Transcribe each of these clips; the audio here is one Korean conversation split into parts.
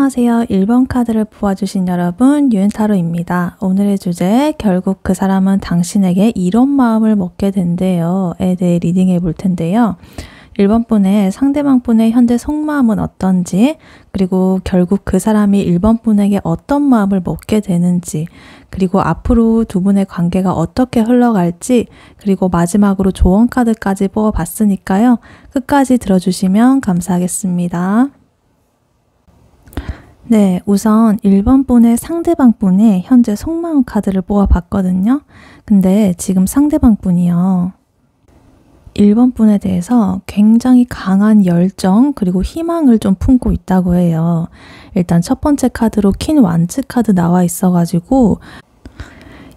안녕하세요. 1번 카드를 뽑아주신 여러분, 유엔타로입니다. 오늘의 주제, 결국 그 사람은 당신에게 이런 마음을 먹게 된대요. 에 대해 리딩해 볼 텐데요. 1번 분의 상대방 분의 현재 속마음은 어떤지, 그리고 결국 그 사람이 1번 분에게 어떤 마음을 먹게 되는지, 그리고 앞으로 두 분의 관계가 어떻게 흘러갈지, 그리고 마지막으로 조언 카드까지 뽑아봤으니까요. 끝까지 들어주시면 감사하겠습니다. 네, 우선 1번 분의 상대방 분의 현재 속마음 카드를 뽑아봤거든요. 근데 지금 상대방 분이요. 1번 분에 대해서 굉장히 강한 열정 그리고 희망을 좀 품고 있다고 해요. 일단 첫 번째 카드로 퀸 완즈 카드 나와 있어가지고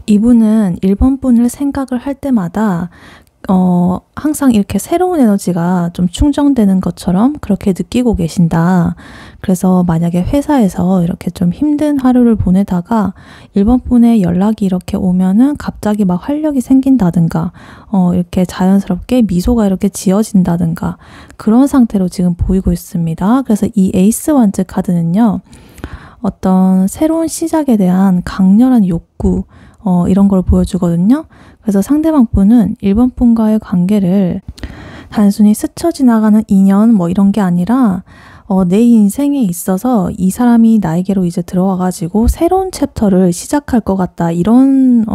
이분은 1번 분을 생각을 할 때마다 항상 이렇게 새로운 에너지가 좀 충전되는 것처럼 그렇게 느끼고 계신다. 그래서 만약에 회사에서 이렇게 좀 힘든 하루를 보내다가 1번 분의 연락이 이렇게 오면은 갑자기 막 활력이 생긴다든가, 이렇게 자연스럽게 미소가 이렇게 지어진다든가 그런 상태로 지금 보이고 있습니다. 그래서 이 에이스 완즈 카드는요, 어떤 새로운 시작에 대한 강렬한 욕구, 이런 걸 보여주거든요. 그래서 상대방 분은 1번 분과의 관계를 단순히 스쳐 지나가는 인연 뭐 이런 게 아니라 내 인생에 있어서 이 사람이 나에게로 이제 들어와가지고 새로운 챕터를 시작할 것 같다. 이런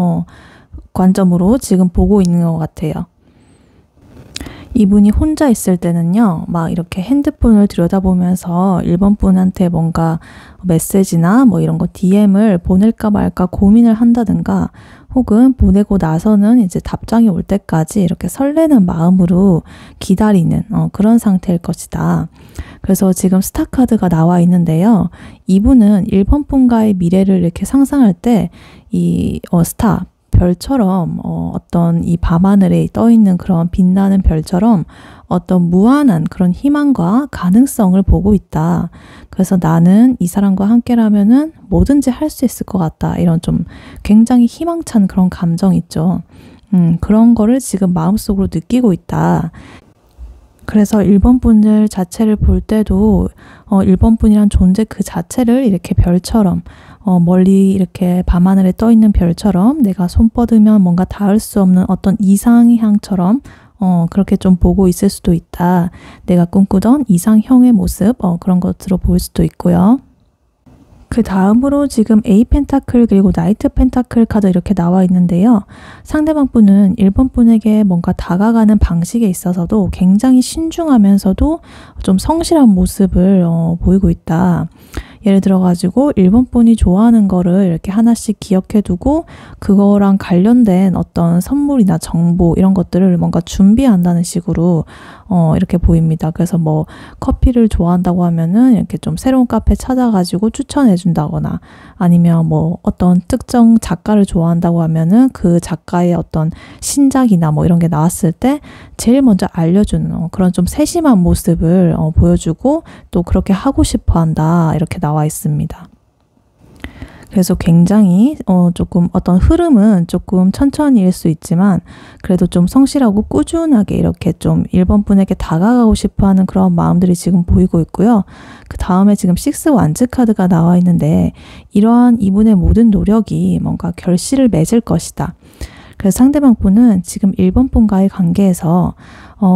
관점으로 지금 보고 있는 것 같아요. 이분이 혼자 있을 때는요, 막 이렇게 핸드폰을 들여다보면서 1번 분한테 뭔가 메시지나 뭐 이런 거 DM을 보낼까 말까 고민을 한다든가, 혹은 보내고 나서는 이제 답장이 올 때까지 이렇게 설레는 마음으로 기다리는 그런 상태일 것이다. 그래서 지금 스타 카드가 나와 있는데요. 이분은 1번 분과의 미래를 이렇게 상상할 때 이 스타, 별처럼 어떤 이 밤하늘에 떠있는 그런 빛나는 별처럼 어떤 무한한 그런 희망과 가능성을 보고 있다. 그래서 나는 이 사람과 함께라면은 뭐든지 할 수 있을 것 같다. 이런 좀 굉장히 희망찬 그런 감정 있죠. 그런 거를 지금 마음속으로 느끼고 있다. 그래서 1번 분들 자체를 볼 때도 1번 분이란 존재 그 자체를 이렇게 별처럼 멀리 이렇게 밤하늘에 떠있는 별처럼 내가 손 뻗으면 뭔가 닿을 수 없는 어떤 이상향처럼 그렇게 좀 보고 있을 수도 있다. 내가 꿈꾸던 이상형의 모습 그런 것으로 보일 수도 있고요. 그 다음으로 지금 A 펜타클 그리고 나이트 펜타클 카드 이렇게 나와 있는데요. 상대방 분은 1번 분에게 뭔가 다가가는 방식에 있어서도 굉장히 신중하면서도 좀 성실한 모습을 보이고 있다. 예를 들어가지고 1번 분이 좋아하는 거를 이렇게 하나씩 기억해 두고 그거랑 관련된 어떤 선물이나 정보 이런 것들을 뭔가 준비한다는 식으로 이렇게 보입니다. 그래서 뭐 커피를 좋아한다고 하면은 이렇게 좀 새로운 카페 찾아가지고 추천해 준다거나, 아니면 뭐 어떤 특정 작가를 좋아한다고 하면은 그 작가의 어떤 신작이나 뭐 이런 게 나왔을 때 제일 먼저 알려주는 그런 좀 세심한 모습을 보여주고 또 그렇게 하고 싶어 한다. 이렇게 나와 있습니다. 그래서 굉장히 조금 어떤 흐름은 조금 천천히일 수 있지만 그래도 좀 성실하고 꾸준하게 이렇게 좀 1번 분에게 다가가고 싶어하는 그런 마음들이 지금 보이고 있고요. 그 다음에 지금 6 완즈 카드가 나와 있는데 이러한 이분의 모든 노력이 뭔가 결실을 맺을 것이다. 그래서 상대방 분은 지금 1번 분과의 관계에서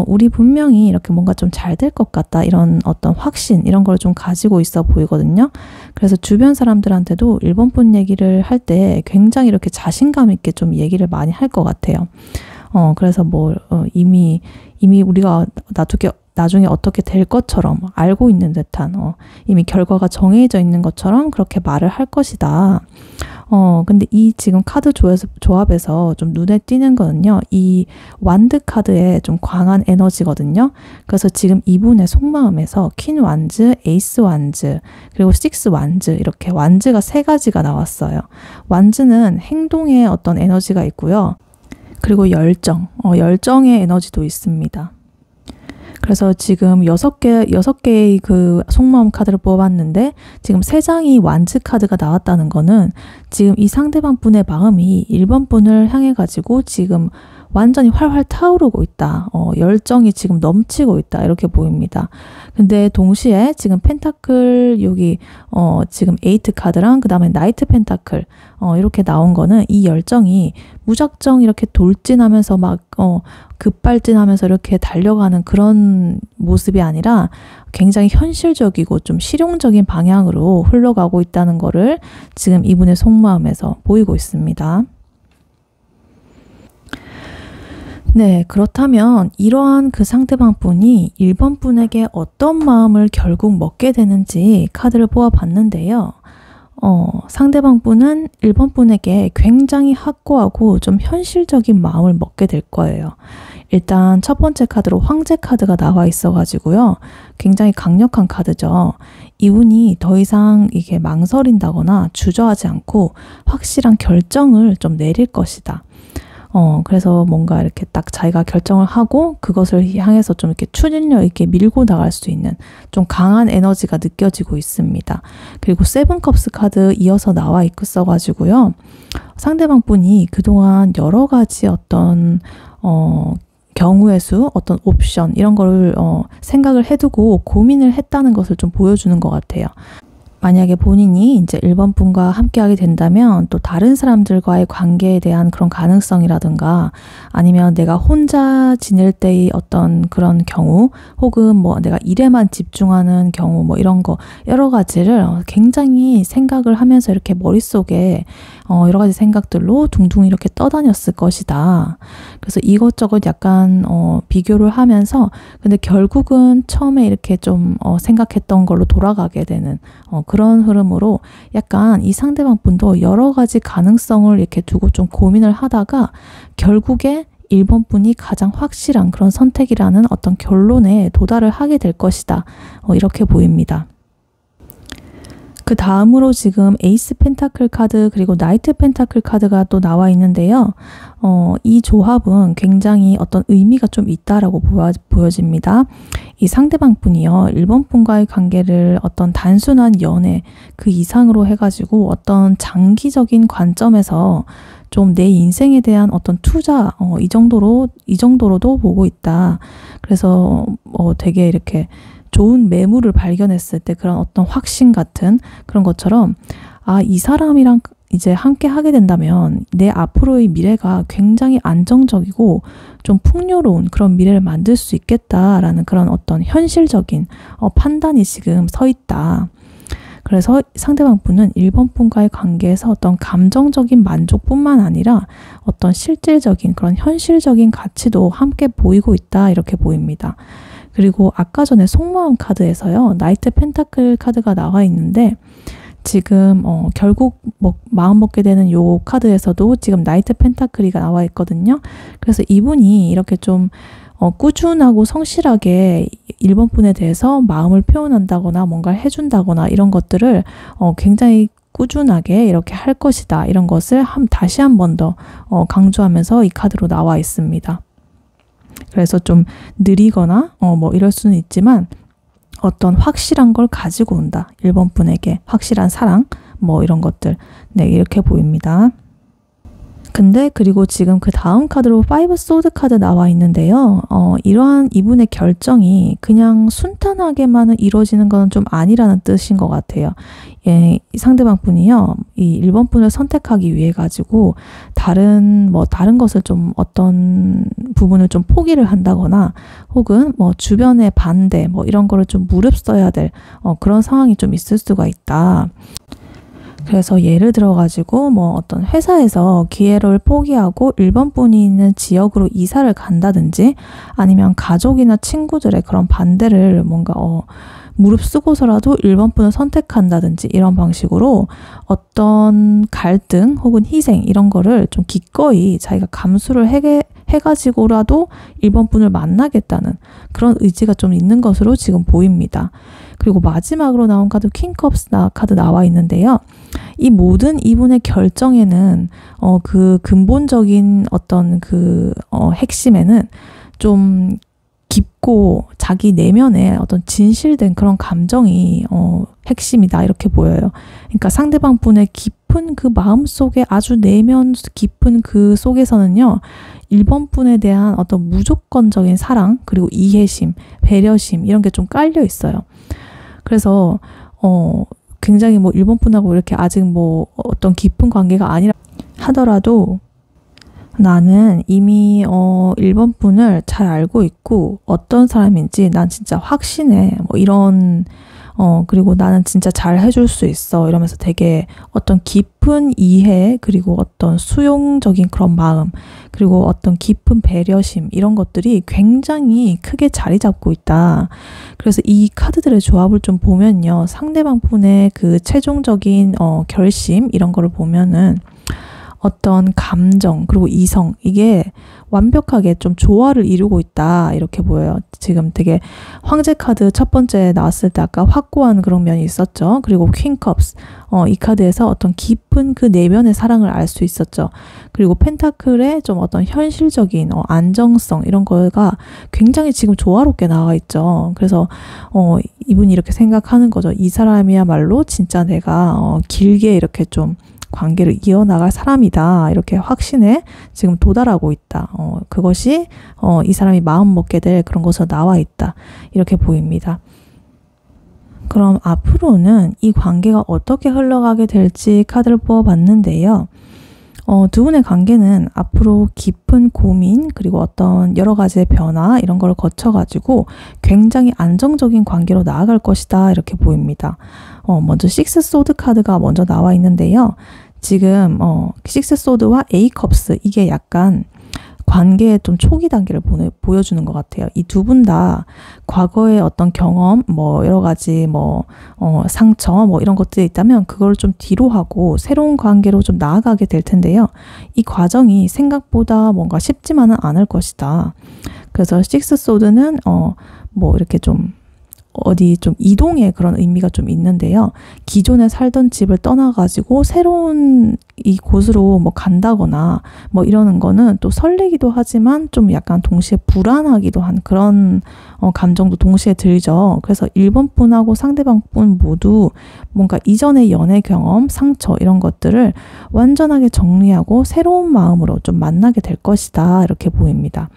우리 분명히 이렇게 뭔가 좀 잘 될 것 같다. 이런 어떤 확신, 이런 걸 좀 가지고 있어 보이거든요. 그래서 주변 사람들한테도 1번 분 얘기를 할 때 굉장히 이렇게 자신감 있게 좀 얘기를 많이 할 것 같아요. 그래서 뭐 이미 우리가 나중에 어떻게 될 것처럼 알고 있는 듯한 이미 결과가 정해져 있는 것처럼 그렇게 말을 할 것이다. 근데 이 지금 카드 조합에서 좀 눈에 띄는 거는요. 이 완드 카드의 좀 광한 에너지거든요. 그래서 지금 이분의 속마음에서 퀸 완즈, 에이스 완즈, 그리고 6 완즈, 이렇게 완즈가 3가지가 나왔어요. 완즈는 행동의 어떤 에너지가 있고요. 그리고 열정의 에너지도 있습니다. 그래서 지금 6개의 그 속마음 카드를 뽑았는데 지금 3장이 완즈 카드가 나왔다는 거는 지금 이 상대방 분의 마음이 1번 분을 향해 가지고 지금 완전히 활활 타오르고 있다. 열정이 지금 넘치고 있다. 이렇게 보입니다. 근데 동시에 지금 펜타클 여기 지금 에이트 카드랑 그 다음에 나이트 펜타클 이렇게 나온 거는 이 열정이 무작정 이렇게 돌진하면서 막 급발진하면서 이렇게 달려가는 그런 모습이 아니라 굉장히 현실적이고 좀 실용적인 방향으로 흘러가고 있다는 거를 지금 이분의 속마음에서 보이고 있습니다. 네, 그렇다면 이러한 그 상대방 분이 1번 분에게 어떤 마음을 결국 먹게 되는지 카드를 뽑아봤는데요. 상대방 분은 1번 분에게 굉장히 확고하고 좀 현실적인 마음을 먹게 될 거예요. 일단 첫 번째 카드로 황제 카드가 나와 있어가지고요. 굉장히 강력한 카드죠. 이분이 더 이상 이게 망설인다거나 주저하지 않고 확실한 결정을 좀 내릴 것이다. 그래서 뭔가 이렇게 딱 자기가 결정을 하고 그것을 향해서 좀 이렇게 추진력 있게 밀고 나갈 수 있는 좀 강한 에너지가 느껴지고 있습니다. 그리고 세븐컵스 카드 이어서 나와 있어가지고요. 상대방 분이 그동안 여러 가지 어떤 경우의 수, 어떤 옵션 이런 거를 생각을 해두고 고민을 했다는 것을 좀 보여주는 것 같아요. 만약에 본인이 이제 1번 분과 함께 하게 된다면 또 다른 사람들과의 관계에 대한 그런 가능성이라든가 아니면 내가 혼자 지낼 때의 어떤 그런 경우 혹은 뭐 내가 일에만 집중하는 경우 뭐 이런 거 여러 가지를 굉장히 생각을 하면서 이렇게 머릿속에 여러 가지 생각들로 둥둥 이렇게 떠다녔을 것이다. 그래서 이것저것 약간 비교를 하면서 근데 결국은 처음에 이렇게 좀 생각했던 걸로 돌아가게 되는 그런 흐름으로 약간 이 상대방 분도 여러 가지 가능성을 이렇게 두고 좀 고민을 하다가 결국에 1번 분이 가장 확실한 그런 선택이라는 어떤 결론에 도달을 하게 될 것이다. 이렇게 보입니다. 그 다음으로 지금 에이스 펜타클 카드 그리고 나이트 펜타클 카드가 또 나와 있는데요. 이 조합은 굉장히 어떤 의미가 좀 있다라고 보여집니다. 이 상대방 분이요. 1번 분과의 관계를 어떤 단순한 연애 그 이상으로 해가지고 어떤 장기적인 관점에서 좀 내 인생에 대한 어떤 투자 이 정도로도 보고 있다. 그래서 되게 이렇게 좋은 매물을 발견했을 때 그런 어떤 확신 같은 그런 것처럼 이 사람이랑 이제 함께 하게 된다면 내 앞으로의 미래가 굉장히 안정적이고 좀 풍요로운 그런 미래를 만들 수 있겠다라는 그런 어떤 현실적인 판단이 지금 서 있다. 그래서 상대방 분은 1번 분과의 관계에서 어떤 감정적인 만족뿐만 아니라 어떤 실질적인 그런 현실적인 가치도 함께 보이고 있다 이렇게 보입니다. 그리고 아까 전에 속마음 카드에서요. 나이트 펜타클 카드가 나와 있는데 지금 결국 마음 먹게 되는 요 카드에서도 지금 나이트 펜타클이가 나와 있거든요. 그래서 이분이 이렇게 좀 꾸준하고 성실하게 1번 분에 대해서 마음을 표현한다거나 뭔가를 해준다거나 이런 것들을 굉장히 꾸준하게 이렇게 할 것이다. 이런 것을 다시 한 번 더 강조하면서 이 카드로 나와 있습니다. 그래서 좀 느리거나 뭐 이럴 수는 있지만 어떤 확실한 걸 가지고 온다. 1번 분에게 확실한 사랑 뭐 이런 것들 네 이렇게 보입니다. 근데 그리고 지금 그 다음 카드로 5 소드 카드 나와 있는데요. 이러한 이분의 결정이 그냥 순탄하게만 이루어지는 건 좀 아니라는 뜻인 것 같아요. 예, 이 상대방 분이요. 이 1번 분을 선택하기 위해 가지고 다른 것을 좀 어떤 부분을 좀 포기를 한다거나 혹은 뭐 주변의 반대 뭐 이런 거를 좀 무릅써야 될 그런 상황이 좀 있을 수가 있다. 그래서 예를 들어 가지고 뭐 어떤 회사에서 기회를 포기하고 1번 분이 있는 지역으로 이사를 간다든지 아니면 가족이나 친구들의 그런 반대를 뭔가 무릅쓰고서라도 1번 분을 선택한다든지 이런 방식으로 어떤 갈등 혹은 희생 이런 거를 좀 기꺼이 자기가 감수를 해가지고라도 1번 분을 만나겠다는 그런 의지가 좀 있는 것으로 지금 보입니다. 그리고 마지막으로 나온 카드 킹컵스 카드 나와 있는데요. 이 모든 이분의 결정에는 그 근본적인 어떤 그 핵심에는 좀 깊고 깊고 자기 내면에 어떤 진실된 그런 감정이 핵심이다 이렇게 보여요. 그러니까 상대방 분의 깊은 그 마음 속에 아주 내면 깊은 그 속에서는요. 1번 분에 대한 어떤 무조건적인 사랑 그리고 이해심, 배려심 이런 게 좀 깔려 있어요. 그래서 굉장히 뭐 1번 분하고 이렇게 아직 뭐 어떤 깊은 관계가 아니라 하더라도 나는 이미 1번 분을 잘 알고 있고 어떤 사람인지 난 진짜 확신해. 뭐 이런 그리고 나는 진짜 잘 해줄 수 있어. 이러면서 되게 어떤 깊은 이해 그리고 어떤 수용적인 그런 마음 그리고 어떤 깊은 배려심 이런 것들이 굉장히 크게 자리 잡고 있다. 그래서 이 카드들의 조합을 좀 보면요. 상대방 분의 그 최종적인 결심 이런 거를 보면은 어떤 감정 그리고 이성 이게 완벽하게 좀 조화를 이루고 있다 이렇게 보여요. 지금 되게 황제 카드 첫 번째 나왔을 때 아까 확고한 그런 면이 있었죠. 그리고 퀸컵스 이 카드에서 어떤 깊은 그 내면의 사랑을 알 수 있었죠. 그리고 펜타클의 좀 어떤 현실적인 안정성 이런 거가 굉장히 지금 조화롭게 나와 있죠. 그래서 이분이 이렇게 생각하는 거죠. 이 사람이야말로 진짜 내가 길게 이렇게 좀 관계를 이어나갈 사람이다. 이렇게 확신에 지금 도달하고 있다. 그것이 이 사람이 마음 먹게 될 그런 것으로 나와 있다. 이렇게 보입니다. 그럼 앞으로는 이 관계가 어떻게 흘러가게 될지 카드를 뽑아봤는데요. 두 분의 관계는 앞으로 깊은 고민 그리고 어떤 여러 가지의 변화 이런 걸 거쳐가지고 굉장히 안정적인 관계로 나아갈 것이다 이렇게 보입니다. 먼저 식스 소드 카드가 먼저 나와 있는데요. 지금 식스 소드와 에이컵스 이게 약간 관계의 좀 초기 단계를 보여주는 것 같아요. 이 두 분 다 과거의 어떤 경험, 뭐 여러 가지 상처 뭐 이런 것들이 있다면 그걸 좀 뒤로 하고 새로운 관계로 좀 나아가게 될 텐데요. 이 과정이 생각보다 뭔가 쉽지만은 않을 것이다. 그래서 식스 소드는 뭐 이렇게 좀 어디 좀 이동의 그런 의미가 좀 있는데요. 기존에 살던 집을 떠나가지고 새로운 이곳으로 뭐 간다거나 뭐 이러는 거는 또 설레기도 하지만 좀 약간 동시에 불안하기도 한 그런 감정도 동시에 들죠. 그래서 1번 분하고 상대방 분 모두 뭔가 이전의 연애 경험, 상처 이런 것들을 완전하게 정리하고 새로운 마음으로 좀 만나게 될 것이다. 이렇게 보입니다.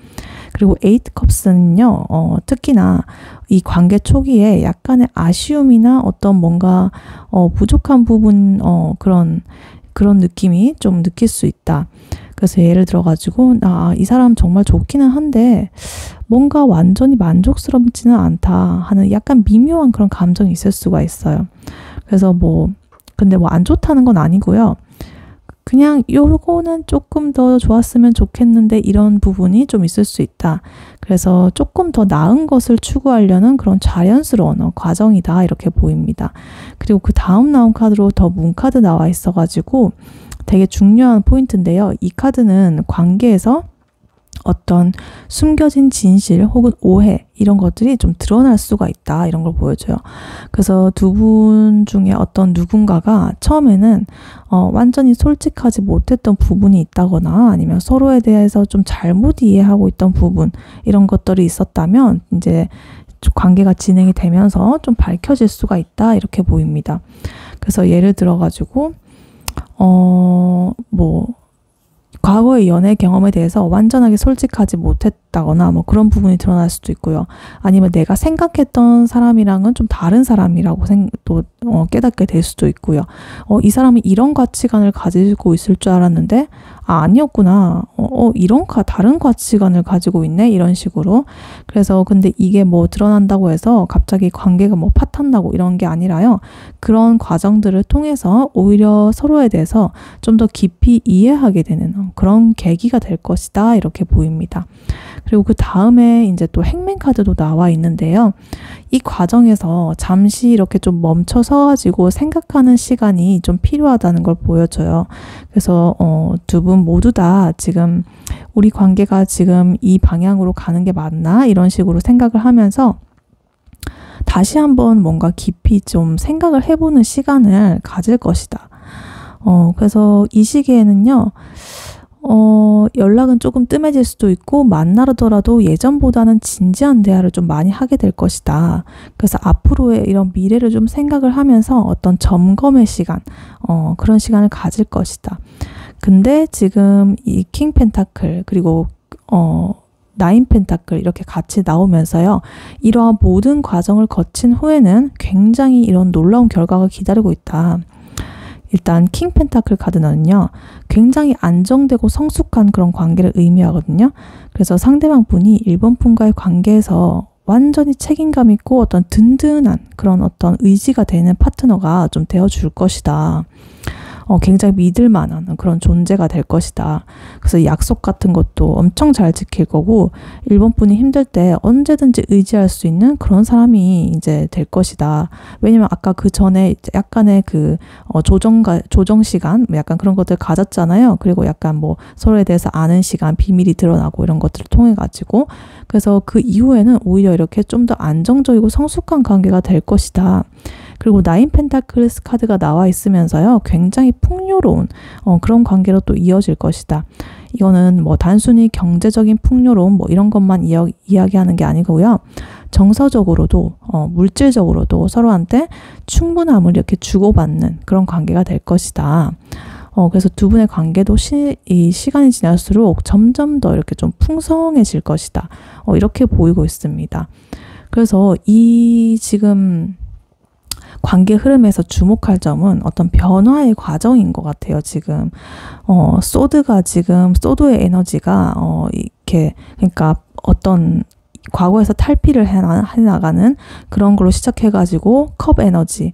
그리고 에이트 컵스는요, 특히나 이 관계 초기에 약간의 아쉬움이나 어떤 뭔가 부족한 부분 그런 느낌이 좀 느낄 수 있다. 그래서 예를 들어가지고 이 사람 정말 좋기는 한데 뭔가 완전히 만족스럽지는 않다 하는 약간 미묘한 그런 감정이 있을 수가 있어요. 그래서 근데 안 좋다는 건 아니고요. 그냥 요거는 조금 더 좋았으면 좋겠는데 이런 부분이 좀 있을 수 있다. 그래서 조금 더 나은 것을 추구하려는 그런 자연스러운 과정이다 이렇게 보입니다. 그리고 그 다음 나온 카드로 더 문 카드 나와 있어가지고 되게 중요한 포인트인데요. 이 카드는 관계에서 어떤 숨겨진 진실 혹은 오해 이런 것들이 좀 드러날 수가 있다 이런 걸 보여줘요. 그래서 두 분 중에 어떤 누군가가 처음에는 완전히 솔직하지 못했던 부분이 있다거나 아니면 서로에 대해서 좀 잘못 이해하고 있던 부분 이런 것들이 있었다면 이제 관계가 진행이 되면서 좀 밝혀질 수가 있다 이렇게 보입니다. 그래서 예를 들어가지고 과거의 연애 경험에 대해서 완전하게 솔직하지 못했다거나 뭐 그런 부분이 드러날 수도 있고요. 아니면 내가 생각했던 사람이랑은 좀 다른 사람이라고 또 깨닫게 될 수도 있고요. 이 사람이 이런 가치관을 가지고 있을 줄 알았는데 아니었구나. 이런 다른 가치관을 가지고 있네. 이런 식으로. 그래서 근데 이게 드러난다고 해서 갑자기 관계가 파탄나고 이런 게 아니라요. 그런 과정들을 통해서 오히려 서로에 대해서 좀 더 깊이 이해하게 되는 그런 계기가 될 것이다. 이렇게 보입니다. 그리고 그 다음에 이제 또 행맨 카드도 나와 있는데요. 이 과정에서 잠시 이렇게 좀 멈춰서 가지고 생각하는 시간이 좀 필요하다는 걸 보여줘요. 그래서 두 분 모두 다 지금 우리 관계가 지금 이 방향으로 가는 게 맞나? 이런 식으로 생각을 하면서 다시 한번 뭔가 깊이 좀 생각을 해보는 시간을 가질 것이다. 그래서 이 시기에는요. 연락은 조금 뜸해질 수도 있고 만나더라도 예전보다는 진지한 대화를 좀 많이 하게 될 것이다. 그래서 앞으로의 이런 미래를 좀 생각을 하면서 어떤 점검의 시간, 그런 시간을 가질 것이다. 근데 지금 이 킹 펜타클 그리고 나인 펜타클 이렇게 같이 나오면서요. 이러한 모든 과정을 거친 후에는 굉장히 이런 놀라운 결과가 기다리고 있다. 일단 킹 펜타클 카드는요. 굉장히 안정되고 성숙한 그런 관계를 의미하거든요. 그래서 상대방 분이 1번 분과의 관계에서 완전히 책임감 있고 어떤 든든한 그런 어떤 의지가 되는 파트너가 좀 되어줄 것이다. 굉장히 믿을 만한 그런 존재가 될 것이다. 그래서 약속 같은 것도 엄청 잘 지킬 거고 1번 분이 힘들 때 언제든지 의지할 수 있는 그런 사람이 이제 될 것이다. 왜냐면 아까 그 전에 약간의 그 조정 시간 약간 그런 것들 가졌잖아요. 그리고 약간 뭐 서로에 대해서 아는 시간, 비밀이 드러나고 이런 것들을 통해 가지고 그래서 그 이후에는 오히려 이렇게 좀 더 안정적이고 성숙한 관계가 될 것이다. 그리고 나인 펜타클스 카드가 나와 있으면서요. 굉장히 풍요로운 그런 관계로 또 이어질 것이다. 이거는 뭐 단순히 경제적인 풍요로움 뭐 이런 것만 이야기하는 게 아니고요. 정서적으로도 물질적으로도 서로한테 충분함을 이렇게 주고받는 그런 관계가 될 것이다. 그래서 두 분의 관계도 이 시간이 지날수록 점점 더 이렇게 좀 풍성해질 것이다. 이렇게 보이고 있습니다. 그래서 이 지금 관계 흐름에서 주목할 점은 어떤 변화의 과정인 것 같아요. 지금 소드의 에너지가 이렇게 그러니까 어떤 과거에서 탈피를 해나가는 그런 걸로 시작해가지고 컵 에너지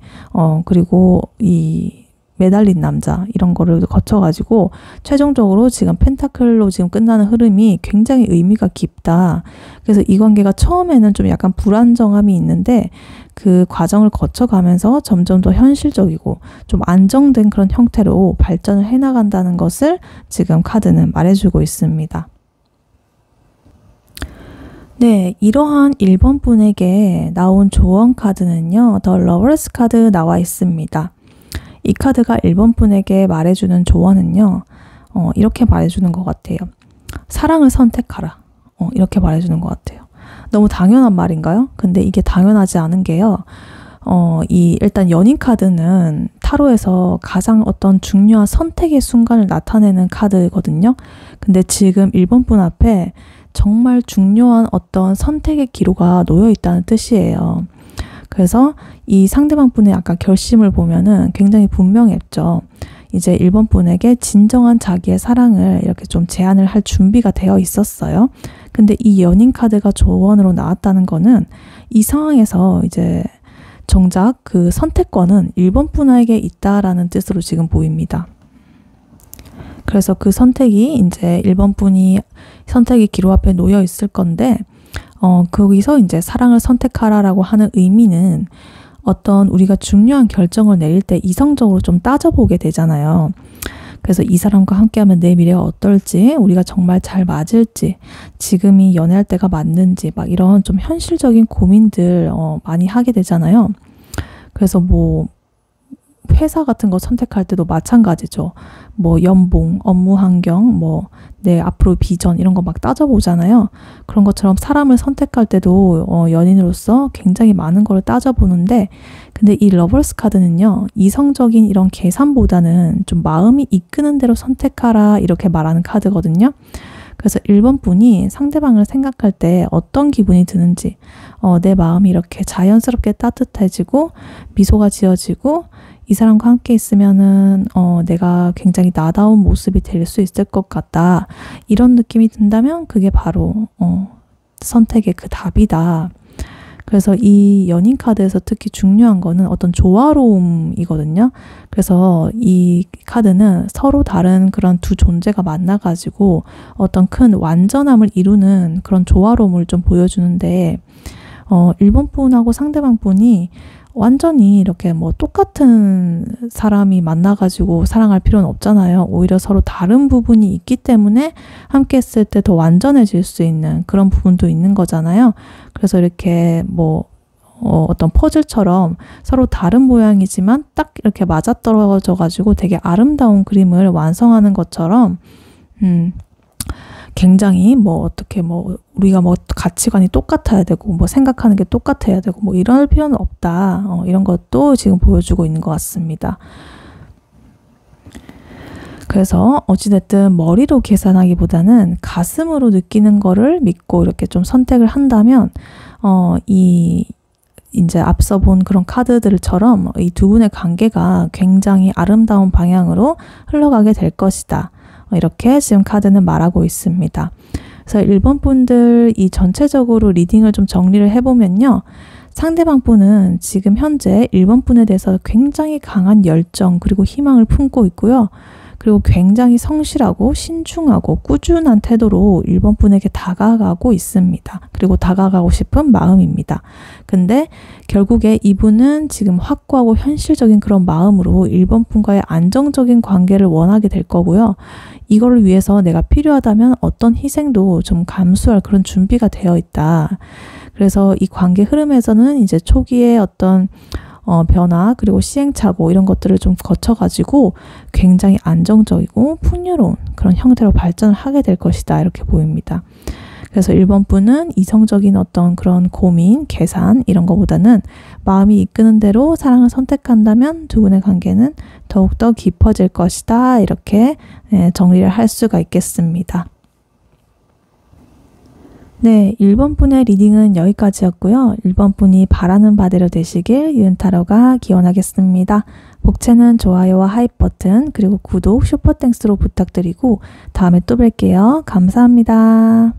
그리고 이 매달린 남자 이런 거를 거쳐가지고 최종적으로 지금 펜타클로 지금 끝나는 흐름이 굉장히 의미가 깊다. 그래서 이 관계가 처음에는 좀 약간 불안정함이 있는데 그 과정을 거쳐가면서 점점 더 현실적이고 좀 안정된 그런 형태로 발전을 해나간다는 것을 지금 카드는 말해주고 있습니다. 네, 이러한 1번 분에게 나온 조언 카드는요. 더 러버스 카드 나와 있습니다. 이 카드가 1번 분에게 말해주는 조언은요. 이렇게 말해주는 것 같아요. 사랑을 선택하라. 이렇게 말해주는 것 같아요. 너무 당연한 말인가요? 근데 이게 당연하지 않은 게요. 일단 연인 카드는 타로에서 가장 어떤 중요한 선택의 순간을 나타내는 카드거든요. 근데 지금 1번 분 앞에 정말 중요한 어떤 선택의 기로가 놓여 있다는 뜻이에요. 그래서 이 상대방 분의 아까 결심을 보면은 굉장히 분명했죠. 이제 1번 분에게 진정한 자기의 사랑을 이렇게 좀 제안을 할 준비가 되어 있었어요. 근데 이 연인 카드가 조언으로 나왔다는 거는 이 상황에서 이제 정작 그 선택권은 1번 분에게 있다라는 뜻으로 지금 보입니다. 그래서 그 선택이 이제 1번 분이 선택의 기로 앞에 놓여 있을 건데 거기서 이제 사랑을 선택하라라고 하는 의미는 어떤 우리가 중요한 결정을 내릴 때 이성적으로 좀 따져보게 되잖아요. 그래서 이 사람과 함께하면 내 미래가 어떨지, 우리가 정말 잘 맞을지, 지금이 연애할 때가 맞는지 막 이런 좀 현실적인 고민들 많이 하게 되잖아요. 그래서 뭐 회사 같은 거 선택할 때도 마찬가지죠. 뭐 연봉, 업무 환경, 뭐 내 앞으로 비전 이런 거 막 따져보잖아요. 그런 것처럼 사람을 선택할 때도 연인으로서 굉장히 많은 걸 따져보는데 근데 이 러버스 카드는요. 이성적인 이런 계산보다는 좀 마음이 이끄는 대로 선택하라 이렇게 말하는 카드거든요. 그래서 1번 분이 상대방을 생각할 때 어떤 기분이 드는지 내 마음이 이렇게 자연스럽게 따뜻해지고 미소가 지어지고 이 사람과 함께 있으면은 내가 굉장히 나다운 모습이 될 수 있을 것 같다. 이런 느낌이 든다면 그게 바로 선택의 그 답이다. 그래서 이 연인 카드에서 특히 중요한 거는 어떤 조화로움이거든요. 그래서 이 카드는 서로 다른 그런 두 존재가 만나가지고 어떤 큰 완전함을 이루는 그런 조화로움을 좀 보여주는데 1번 분하고 상대방 분이 완전히 이렇게 뭐 똑같은 사람이 만나가지고 사랑할 필요는 없잖아요. 오히려 서로 다른 부분이 있기 때문에 함께 했을 때 더 완전해질 수 있는 그런 부분도 있는 거잖아요. 그래서 이렇게 뭐 어떤 퍼즐처럼 서로 다른 모양이지만 딱 이렇게 맞아떨어져 가지고 되게 아름다운 그림을 완성하는 것처럼 굉장히 뭐 어떻게 뭐 우리가 뭐 가치관이 똑같아야 되고 뭐 생각하는 게 똑같아야 되고 뭐 이럴 필요는 없다. 이런 것도 지금 보여주고 있는 것 같습니다. 그래서 어찌됐든 머리로 계산하기보다는 가슴으로 느끼는 거를 믿고 이렇게 좀 선택을 한다면 이제 앞서 본 그런 카드들처럼 이 두 분의 관계가 굉장히 아름다운 방향으로 흘러가게 될 것이다. 이렇게 지금 카드는 말하고 있습니다. 그래서 1번 분들 이 전체적으로 리딩을 좀 정리를 해보면요. 상대방 분은 지금 현재 1번 분에 대해서 굉장히 강한 열정 그리고 희망을 품고 있고요. 그리고 굉장히 성실하고 신중하고 꾸준한 태도로 1번 분에게 다가가고 있습니다. 그리고 다가가고 싶은 마음입니다. 근데 결국에 이분은 지금 확고하고 현실적인 그런 마음으로 1번 분과의 안정적인 관계를 원하게 될 거고요. 이거를 위해서 내가 필요하다면 어떤 희생도 좀 감수할 그런 준비가 되어 있다. 그래서 이 관계 흐름에서는 이제 초기에 어떤 변화 그리고 시행착오 이런 것들을 좀 거쳐가지고 굉장히 안정적이고 풍요로운 그런 형태로 발전을 하게 될 것이다. 이렇게 보입니다. 그래서 1번 분은 이성적인 어떤 그런 고민, 계산 이런 것보다는 마음이 이끄는 대로 사랑을 선택한다면 두 분의 관계는 더욱더 깊어질 것이다. 이렇게 정리를 할 수가 있겠습니다. 네, 1번 분의 리딩은 여기까지였고요. 1번 분이 바라는 바대로 되시길 유은타로가 기원하겠습니다. 복채는 좋아요와 하이프 버튼 그리고 구독, 슈퍼땡스로 부탁드리고 다음에 또 뵐게요. 감사합니다.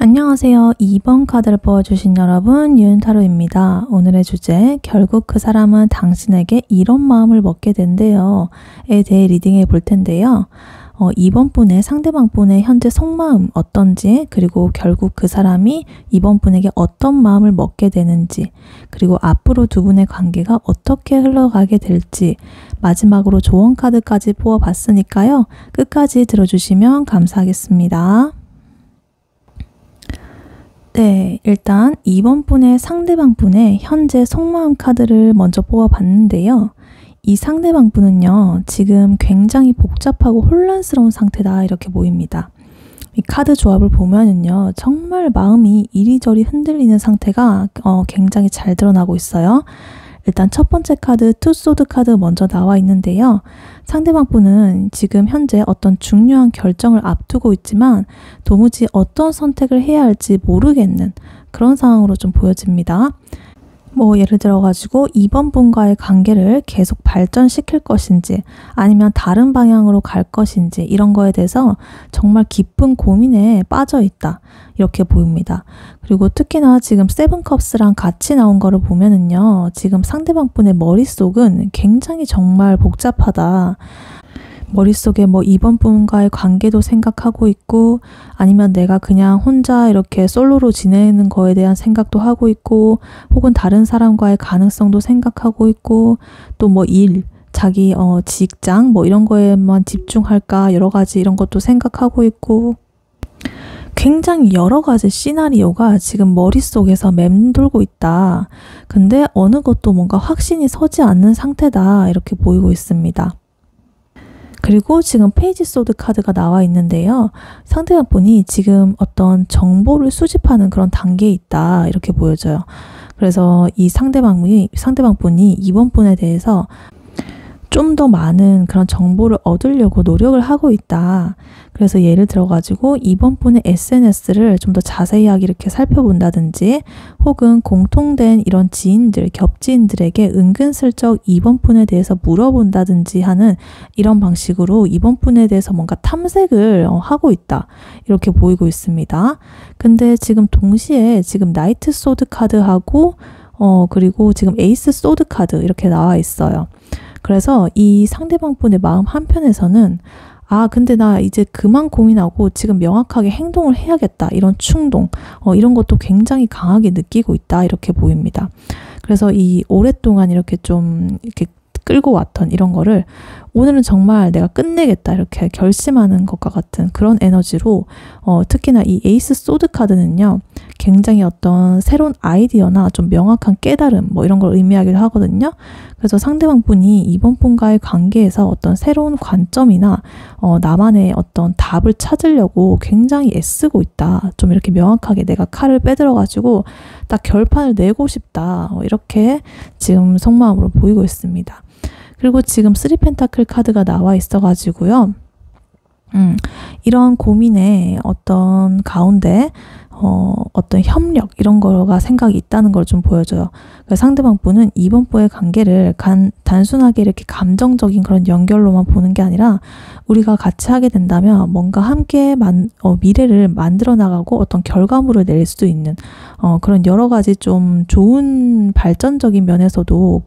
안녕하세요. 2번 카드를 뽑아주신 여러분, 유은타로입니다. 오늘의 주제, 결국 그 사람은 당신에게 이런 마음을 먹게 된대요. 에 대해 리딩해 볼 텐데요. 2번 분의 상대방 분의 현재 속마음 어떤지, 그리고 결국 그 사람이 2번 분에게 어떤 마음을 먹게 되는지, 그리고 앞으로 두 분의 관계가 어떻게 흘러가게 될지, 마지막으로 조언 카드까지 뽑아봤으니까요. 끝까지 들어주시면 감사하겠습니다. 네, 일단 2번 분의 상대방 분의 현재 속마음 카드를 먼저 뽑아봤는데요. 이 상대방 분은요, 지금 굉장히 복잡하고 혼란스러운 상태다 이렇게 보입니다. 이 카드 조합을 보면은요, 정말 마음이 이리저리 흔들리는 상태가 굉장히 잘 드러나고 있어요. 일단 첫 번째 카드 투소드 카드 먼저 나와 있는데요. 상대방 분은 지금 현재 어떤 중요한 결정을 앞두고 있지만 도무지 어떤 선택을 해야 할지 모르겠는 그런 상황으로 좀 보여집니다. 뭐 예를 들어 가지고 2번 분과의 관계를 계속 발전시킬 것인지 아니면 다른 방향으로 갈 것인지 이런 거에 대해서 정말 깊은 고민에 빠져 있다 이렇게 보입니다. 그리고 특히나 지금 세븐컵스랑 같이 나온 거를 보면은요, 지금 상대방 분의 머릿속은 굉장히 정말 복잡하다. 머릿속에 뭐 2번 분과의 관계도 생각하고 있고 아니면 내가 그냥 혼자 이렇게 솔로로 지내는 거에 대한 생각도 하고 있고 혹은 다른 사람과의 가능성도 생각하고 있고 또 뭐 일, 자기 직장 뭐 이런 거에만 집중할까 여러 가지 이런 것도 생각하고 있고 굉장히 여러 가지 시나리오가 지금 머릿속에서 맴돌고 있다. 근데 어느 것도 뭔가 확신이 서지 않는 상태다 이렇게 보이고 있습니다. 그리고 지금 페이지 소드 카드가 나와 있는데요. 상대방 분이 지금 어떤 정보를 수집하는 그런 단계에 있다 이렇게 보여져요. 그래서 이 상대방 분이 2번 분에 대해서 좀 더 많은 그런 정보를 얻으려고 노력을 하고 있다. 그래서 예를 들어 가지고 2번 분의 SNS를 좀 더 자세하게 이렇게 살펴본다든지 혹은 공통된 이런 지인들, 겹지인들에게 은근슬쩍 2번 분에 대해서 물어본다든지 하는 이런 방식으로 2번 분에 대해서 뭔가 탐색을 하고 있다. 이렇게 보이고 있습니다. 근데 지금 동시에 지금 나이트 소드 카드하고 그리고 지금 에이스 소드 카드 이렇게 나와 있어요. 그래서 이 상대방 분의 마음 한편에서는 아, 근데 나 이제 그만 고민하고 지금 명확하게 행동을 해야겠다. 이런 충동, 이런 것도 굉장히 강하게 느끼고 있다. 이렇게 보입니다. 그래서 이 오랫동안 이렇게 좀 이렇게 끌고 왔던 이런 거를 오늘은 정말 내가 끝내겠다 이렇게 결심하는 것과 같은 그런 에너지로 특히나 이 에이스 소드 카드는요, 굉장히 어떤 새로운 아이디어나 좀 명확한 깨달음 뭐 이런 걸 의미하기도 하거든요. 그래서 상대방 분이 이번 분과의 관계에서 어떤 새로운 관점이나 나만의 어떤 답을 찾으려고 굉장히 애쓰고 있다. 좀 이렇게 명확하게 내가 칼을 빼들어가지고 딱 결판을 내고 싶다. 이렇게 지금 속마음으로 보이고 있습니다. 그리고 지금 3펜타클 카드가 나와 있어가지고요. 이런 고민의 어떤 가운데 어떤 협력 이런 거가 생각이 있다는 걸 좀 보여줘요. 그러니까 상대방 분은 이번 분의 관계를 단순하게 이렇게 감정적인 그런 연결로만 보는 게 아니라 우리가 같이 하게 된다면 뭔가 함께 미래를 만들어 나가고 어떤 결과물을 낼 수 있는 그런 여러 가지 좀 좋은 발전적인 면에서도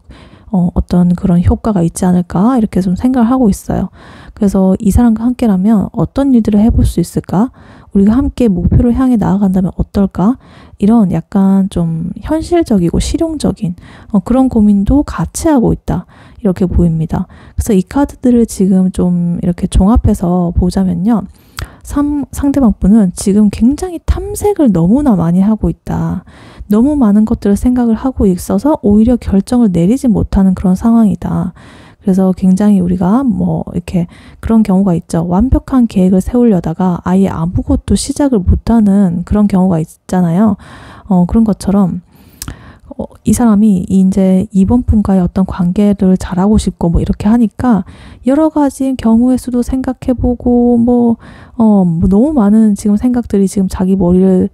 어떤 그런 효과가 있지 않을까 이렇게 좀 생각을 하고 있어요. 그래서 이 사람과 함께라면 어떤 일들을 해볼 수 있을까? 우리가 함께 목표를 향해 나아간다면 어떨까? 이런 약간 좀 현실적이고 실용적인 그런 고민도 같이 하고 있다. 이렇게 보입니다. 그래서 이 카드들을 지금 좀 이렇게 종합해서 보자면요. 상대방 분은 지금 굉장히 탐색을 너무나 많이 하고 있다. 너무 많은 것들을 생각을 하고 있어서 오히려 결정을 내리지 못하는 그런 상황이다. 그래서 굉장히 우리가 뭐 이렇게 그런 경우가 있죠. 완벽한 계획을 세우려다가 아예 아무것도 시작을 못하는 그런 경우가 있잖아요. 그런 것처럼 이 사람이 이제 이번 분과의 어떤 관계를 잘하고 싶고 뭐 이렇게 하니까 여러 가지 경우의 수도 생각해보고 뭐 너무 많은 지금 생각들이 지금 자기 머리를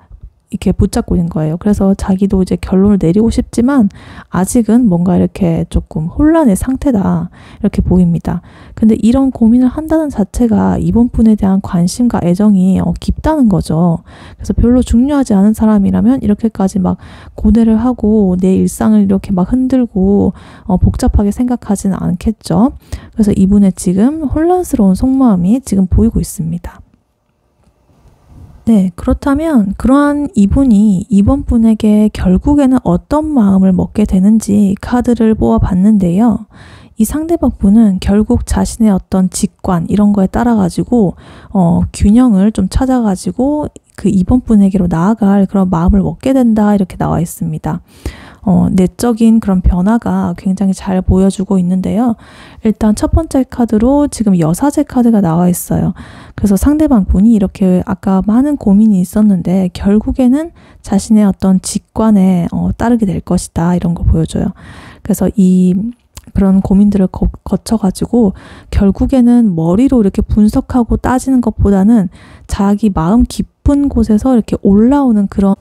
이렇게 붙잡고 있는 거예요. 그래서 자기도 이제 결론을 내리고 싶지만 아직은 뭔가 이렇게 조금 혼란의 상태다. 이렇게 보입니다. 근데 이런 고민을 한다는 자체가 이번 분에 대한 관심과 애정이 깊다는 거죠. 그래서 별로 중요하지 않은 사람이라면 이렇게까지 막 고뇌를 하고 내 일상을 이렇게 막 흔들고 복잡하게 생각하지는 않겠죠. 그래서 이분의 지금 혼란스러운 속마음이 지금 보이고 있습니다. 네, 그렇다면 그러한 이분이 이번 분에게 결국에는 어떤 마음을 먹게 되는지 카드를 뽑아봤는데요. 이 상대방 분은 결국 자신의 어떤 직관 이런 거에 따라 가지고 균형을 좀 찾아 가지고 그 이번 분에게로 나아갈 그런 마음을 먹게 된다 이렇게 나와 있습니다. 내적인 그런 변화가 굉장히 잘 보여주고 있는데요. 일단 첫 번째 카드로 지금 여사제 카드가 나와 있어요. 그래서 상대방 분이 이렇게 아까 많은 고민이 있었는데 결국에는 자신의 어떤 직관에 따르게 될 것이다 이런 거 보여줘요. 그래서 그런 고민들을 거쳐가지고 결국에는 머리로 이렇게 분석하고 따지는 것보다는 자기 마음 깊은 곳에서 이렇게 올라오는 그런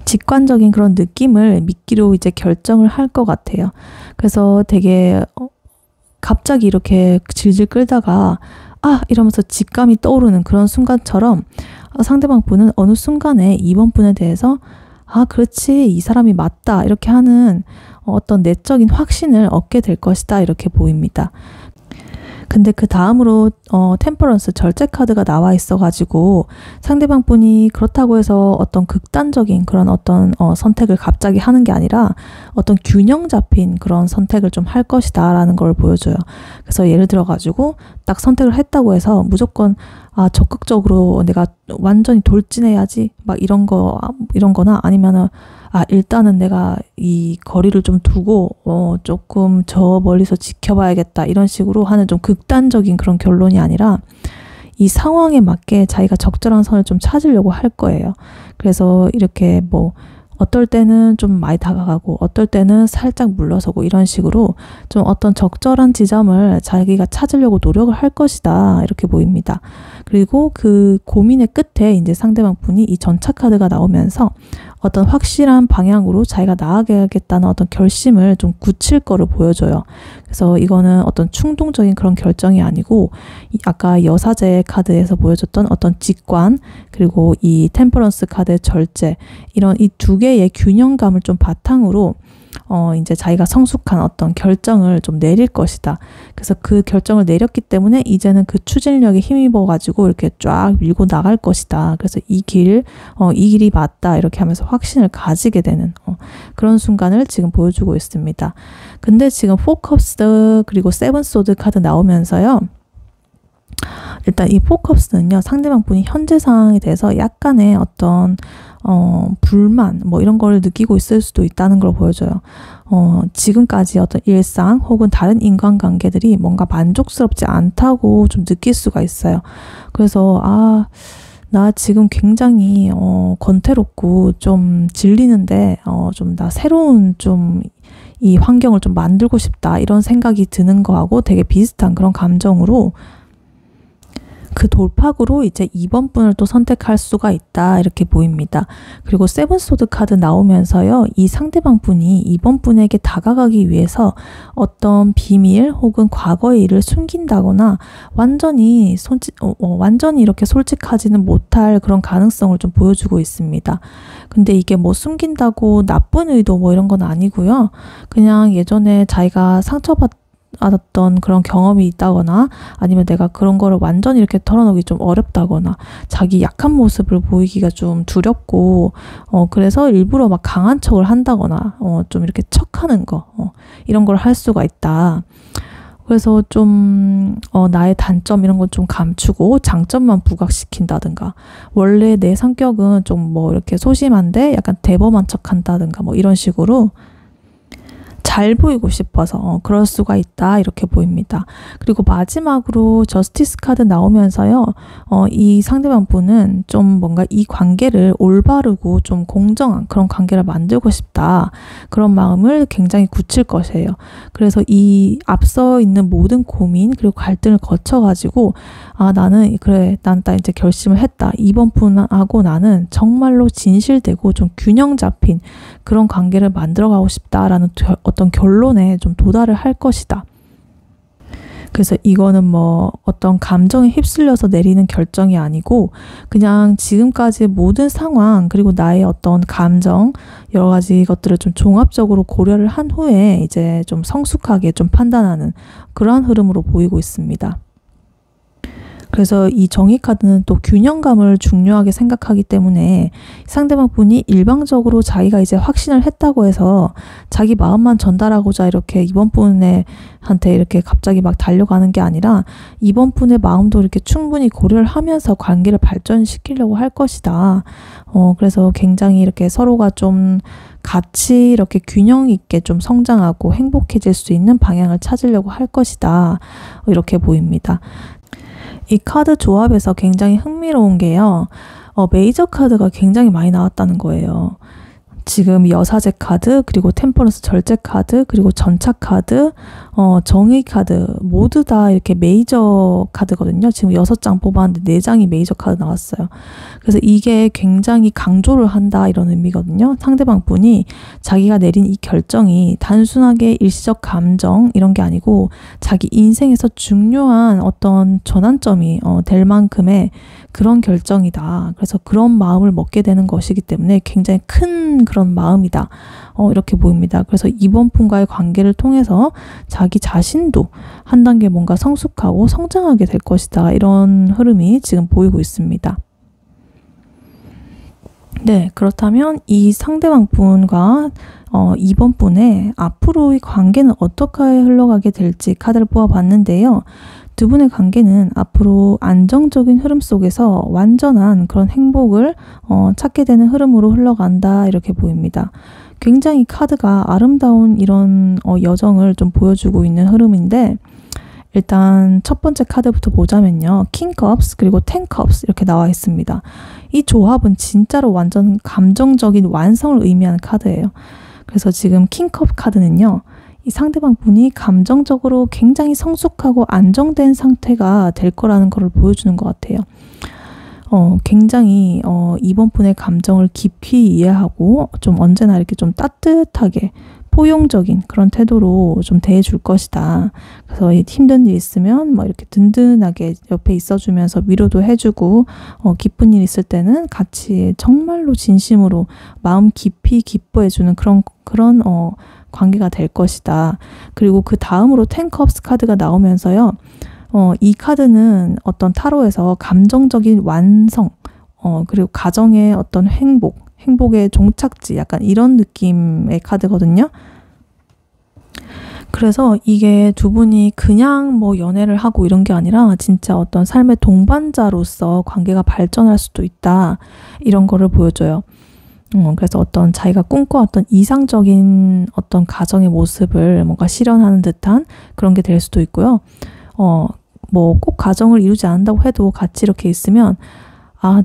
직관적인 그런 느낌을 믿기로 이제 결정을 할 것 같아요. 그래서 되게 갑자기 이렇게 질질 끌다가 이러면서 직감이 떠오르는 그런 순간처럼 상대방 분은 어느 순간에 이번 분에 대해서 그렇지, 이 사람이 맞다 이렇게 하는 어떤 내적인 확신을 얻게 될 것이다 이렇게 보입니다. 근데 그 다음으로 템퍼런스 절제 카드가 나와 있어가지고 상대방 분이 그렇다고 해서 어떤 극단적인 그런 어떤 선택을 갑자기 하는 게 아니라 어떤 균형 잡힌 그런 선택을 좀 할 것이다 라는 걸 보여줘요. 그래서 예를 들어 가지고 딱 선택을 했다고 해서 무조건 적극적으로 내가 완전히 돌진해야지 막 이런 거나 아니면은 일단은 내가 이 거리를 좀 두고 조금 저 멀리서 지켜봐야겠다 이런 식으로 하는 좀 극단적인 그런 결론이 아니라 이 상황에 맞게 자기가 적절한 선을 좀 찾으려고 할 거예요. 그래서 이렇게 뭐 어떨 때는 좀 많이 다가가고 어떨 때는 살짝 물러서고 이런 식으로 좀 어떤 적절한 지점을 자기가 찾으려고 노력을 할 것이다 이렇게 보입니다. 그리고 그 고민의 끝에 이제 상대방 분이 이 전차 카드가 나오면서 어떤 확실한 방향으로 자기가 나아가겠다는 어떤 결심을 좀 굳힐 거를 보여줘요. 그래서 이거는 어떤 충동적인 그런 결정이 아니고 아까 여사제 카드에서 보여줬던 어떤 직관 그리고 이 템퍼런스 카드의 절제 이런 이 두 개의 균형감을 좀 바탕으로 이제 자기가 성숙한 어떤 결정을 좀 내릴 것이다. 그래서 그 결정을 내렸기 때문에 이제는 그 추진력에 힘입어 가지고 이렇게 쫙 밀고 나갈 것이다. 그래서 이 길이 맞다. 이렇게 하면서 확신을 가지게 되는 그런 순간을 지금 보여주고 있습니다. 근데 지금 4컵스 그리고 7소드 카드 나오면서요. 일단 이 4컵스는요. 상대방 분이 현재 상황에 대해서 약간의 어떤 불만 뭐 이런 걸 느끼고 있을 수도 있다는 걸 보여줘요. 지금까지 어떤 일상 혹은 다른 인간관계들이 뭔가 만족스럽지 않다고 좀 느낄 수가 있어요. 그래서 나 지금 굉장히 권태롭고 좀 질리는데 좀 나 새로운 좀 이 환경을 좀 만들고 싶다 이런 생각이 드는 거하고 되게 비슷한 그런 감정으로 그 돌파구로 이제 2번 분을 또 선택할 수가 있다 이렇게 보입니다. 그리고 7소드 카드 나오면서요. 이 상대방 분이 2번 분에게 다가가기 위해서 어떤 비밀 혹은 과거의 일을 숨긴다거나 완전히 이렇게 솔직하지는 못할 그런 가능성을 좀 보여주고 있습니다. 근데 이게 뭐 숨긴다고 나쁜 의도 뭐 이런 건 아니고요. 그냥 예전에 자기가 상처받았던 그런 경험이 있다거나 아니면 내가 그런 거를 완전히 이렇게 털어놓기 좀 어렵다거나 자기 약한 모습을 보이기가 좀 두렵고 그래서 일부러 막 강한 척을 한다거나 좀 이렇게 척하는 거 이런 걸 할 수가 있다. 그래서 좀 나의 단점 이런 건 좀 감추고 장점만 부각시킨다든가 원래 내 성격은 좀 뭐 이렇게 소심한데 약간 대범한 척 한다든가 뭐 이런 식으로 잘 보이고 싶어서 그럴 수가 있다 이렇게 보입니다. 그리고 마지막으로 저스티스 카드 나오면서요. 이 상대방 분은 좀 뭔가 이 관계를 올바르고 좀 공정한 그런 관계를 만들고 싶다. 그런 마음을 굉장히 굳힐 것이에요. 그래서 이 앞서 있는 모든 고민 그리고 갈등을 거쳐가지고 나는 이제 결심을 했다. 이번 분하고 나는 정말로 진실되고 좀 균형 잡힌 그런 관계를 만들어가고 싶다라는 어떤 결론에 좀 도달을 할 것이다. 그래서 이거는 뭐 어떤 감정에 휩쓸려서 내리는 결정이 아니고 그냥 지금까지 모든 상황 그리고 나의 어떤 감정 여러 가지 것들을 좀 종합적으로 고려를 한 후에 이제 좀 성숙하게 좀 판단하는 그러한 흐름으로 보이고 있습니다. 그래서 이 정의 카드는 또 균형감을 중요하게 생각하기 때문에 상대방 분이 일방적으로 자기가 이제 확신을 했다고 해서 자기 마음만 전달하고자 이렇게 이번 분한테 이렇게 갑자기 막 달려가는 게 아니라 이번 분의 마음도 이렇게 충분히 고려를 하면서 관계를 발전시키려고 할 것이다. 그래서 굉장히 이렇게 서로가 좀 같이 이렇게 균형 있게 좀 성장하고 행복해질 수 있는 방향을 찾으려고 할 것이다. 이렇게 보입니다. 이 카드 조합에서 굉장히 흥미로운 게요. 메이저 카드가 굉장히 많이 나왔다는 거예요. 지금 여사제 카드, 그리고 템퍼런스 절제 카드, 그리고 전차 카드, 정의 카드 모두 다 이렇게 메이저 카드거든요. 지금 6장 뽑았는데 4장이 메이저 카드 나왔어요. 그래서 이게 굉장히 강조를 한다 이런 의미거든요. 상대방 분이 자기가 내린 이 결정이 단순하게 일시적 감정 이런 게 아니고 자기 인생에서 중요한 어떤 전환점이 될 만큼의 그런 결정이다. 그래서 그런 마음을 먹게 되는 것이기 때문에 굉장히 큰 그런 마음이다. 이렇게 보입니다. 그래서 이번 분과의 관계를 통해서 자기 자신도 한 단계 뭔가 성숙하고 성장하게 될 것이다. 이런 흐름이 지금 보이고 있습니다. 네, 그렇다면 이 상대방 분과 이번 분의 앞으로의 관계는 어떻게 흘러가게 될지 카드를 뽑아봤는데요. 두 분의 관계는 앞으로 안정적인 흐름 속에서 완전한 그런 행복을 찾게 되는 흐름으로 흘러간다 이렇게 보입니다. 굉장히 카드가 아름다운 이런 여정을 좀 보여주고 있는 흐름인데 일단 첫 번째 카드부터 보자면요. 킹컵스 그리고 텐컵스 이렇게 나와 있습니다. 이 조합은 진짜로 완전 감정적인 완성을 의미하는 카드예요. 그래서 지금 킹컵 카드는요. 이 상대방 분이 감정적으로 굉장히 성숙하고 안정된 상태가 될 거라는 것을 보여주는 것 같아요. 굉장히 이번 분의 감정을 깊이 이해하고 좀 언제나 이렇게 좀 따뜻하게 포용적인 그런 태도로 좀 대해줄 것이다. 그래서 힘든 일 있으면 뭐 이렇게 든든하게 옆에 있어주면서 위로도 해주고, 기쁜 일 있을 때는 같이 정말로 진심으로 마음 깊이 기뻐해주는 그런 관계가 될 것이다. 그리고 그 다음으로 텐컵스 카드가 나오면서요. 이 카드는 어떤 타로에서 감정적인 완성, 그리고 가정의 어떤 행복의 종착지, 약간 이런 느낌의 카드거든요. 그래서 이게 두 분이 그냥 뭐 연애를 하고 이런 게 아니라 진짜 어떤 삶의 동반자로서 관계가 발전할 수도 있다. 이런 거를 보여줘요. 그래서 어떤 자기가 꿈꿔왔던 이상적인 어떤 가정의 모습을 뭔가 실현하는 듯한 그런 게 될 수도 있고요. 뭐 꼭 가정을 이루지 않는다고 해도 같이 이렇게 있으면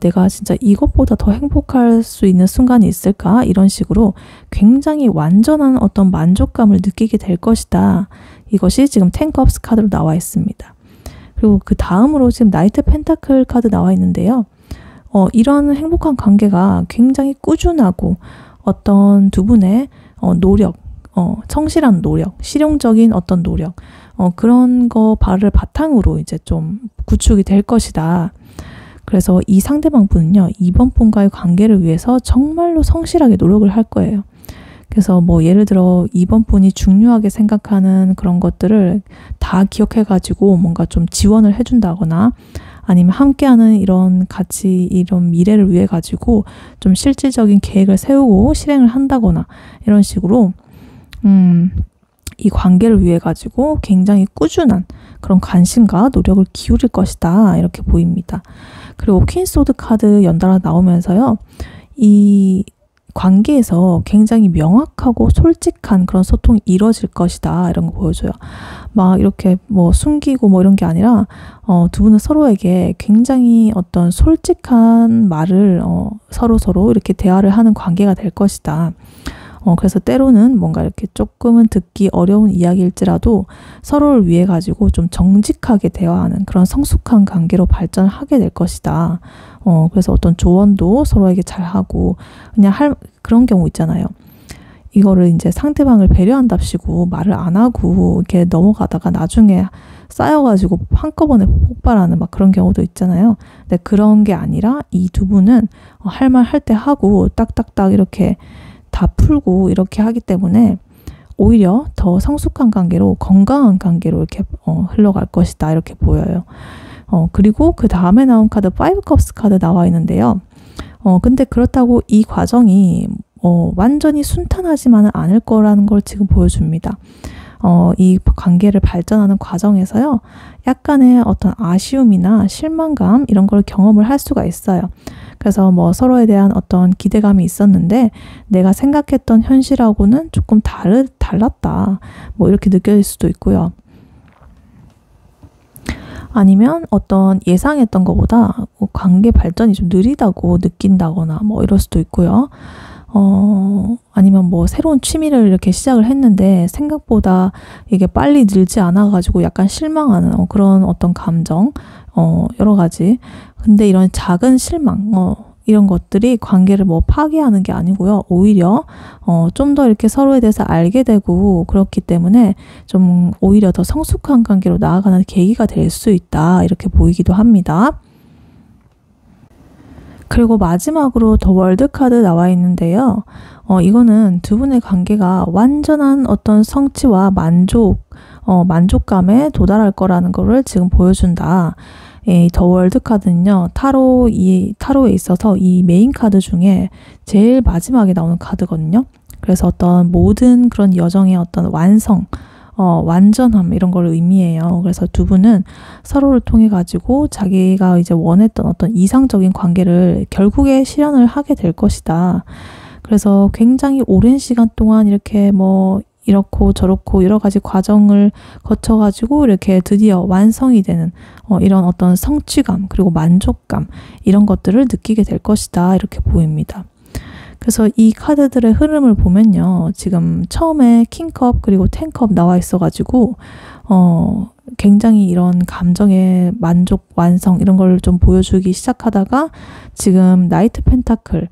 내가 진짜 이것보다 더 행복할 수 있는 순간이 있을까? 이런 식으로 굉장히 완전한 어떤 만족감을 느끼게 될 것이다. 이것이 지금 텐컵스 카드로 나와 있습니다. 그리고 그 다음으로 지금 나이트 펜타클 카드 나와 있는데요. 이런 행복한 관계가 굉장히 꾸준하고 어떤 두 분의 노력, 성실한 노력, 실용적인 어떤 노력, 그런 거 바를 바탕으로 이제 좀 구축이 될 것이다. 그래서 이 상대방 분은요, 이번 분과의 관계를 위해서 정말로 성실하게 노력을 할 거예요. 그래서 뭐 예를 들어 이번 분이 중요하게 생각하는 그런 것들을 다 기억해가지고 뭔가 좀 지원을 해준다거나, 아니면 함께하는 이런 같이 이런 미래를 위해 가지고 좀 실질적인 계획을 세우고 실행을 한다거나, 이런 식으로 이 관계를 위해 가지고 굉장히 꾸준한 그런 관심과 노력을 기울일 것이다. 이렇게 보입니다. 그리고 퀸소드 카드 연달아 나오면서요. 이 관계에서 굉장히 명확하고 솔직한 그런 소통이 이루어질 것이다. 이런 거 보여줘요. 막 이렇게 뭐 숨기고 뭐 이런 게 아니라 두 분은 서로에게 굉장히 어떤 솔직한 말을 서로 이렇게 대화를 하는 관계가 될 것이다. 그래서 때로는 뭔가 이렇게 조금은 듣기 어려운 이야기일지라도 서로를 위해 가지고 좀 정직하게 대화하는 그런 성숙한 관계로 발전하게 될 것이다. 그래서 어떤 조언도 서로에게 잘하고, 그냥 그런 경우 있잖아요. 이거를 이제 상대방을 배려한답시고 말을 안 하고 이렇게 넘어가다가 나중에 쌓여가지고 한꺼번에 폭발하는 막 그런 경우도 있잖아요. 근데 그런 게 아니라 이 두 분은 할 말 할 때 하고 딱딱딱 이렇게 다 풀고 이렇게 하기 때문에 오히려 더 성숙한 관계로, 건강한 관계로 이렇게 흘러갈 것이다. 이렇게 보여요. 그리고 그 다음에 나온 카드 5컵스 카드 나와 있는데요. 근데 그렇다고 이 과정이 완전히 순탄하지만은 않을 거라는 걸 지금 보여줍니다. 이 관계를 발전하는 과정에서요. 약간의 어떤 아쉬움이나 실망감 이런 걸 경험을 할 수가 있어요. 그래서 뭐 서로에 대한 어떤 기대감이 있었는데 내가 생각했던 현실하고는 조금 달랐다. 뭐 이렇게 느껴질 수도 있고요. 아니면 어떤 예상했던 것보다 관계 발전이 좀 느리다고 느낀다거나 뭐 이럴 수도 있고요. 아니면 뭐 새로운 취미를 이렇게 시작을 했는데 생각보다 이게 빨리 늘지 않아가지고 약간 실망하는 그런 어떤 감정, 여러 가지. 근데 이런 작은 실망, 이런 것들이 관계를 뭐 파괴하는 게 아니고요. 오히려 좀 더 이렇게 서로에 대해서 알게 되고 그렇기 때문에 좀 오히려 더 성숙한 관계로 나아가는 계기가 될 수 있다. 이렇게 보이기도 합니다. 그리고 마지막으로 더 월드 카드 나와 있는데요. 이거는 두 분의 관계가 완전한 어떤 성취와 만족감에 도달할 거라는 거를 지금 보여준다. 더 월드 카드는요, 타로에 있어서 이 메인 카드 중에 제일 마지막에 나오는 카드거든요. 그래서 어떤 모든 그런 여정의 어떤 완성, 완전함 이런 걸 의미해요. 그래서 두 분은 서로를 통해 가지고 자기가 이제 원했던 어떤 이상적인 관계를 결국에 실현을 하게 될 것이다. 그래서 굉장히 오랜 시간 동안 이렇게 뭐 이렇고 저렇고 여러 가지 과정을 거쳐가지고 이렇게 드디어 완성이 되는 이런 어떤 성취감 그리고 만족감 이런 것들을 느끼게 될 것이다. 이렇게 보입니다. 그래서 이 카드들의 흐름을 보면요. 지금 처음에 킹컵 그리고 텐컵 나와 있어가지고 굉장히 이런 감정의 만족, 완성 이런 걸 좀 보여주기 시작하다가 지금 나이트 펜타클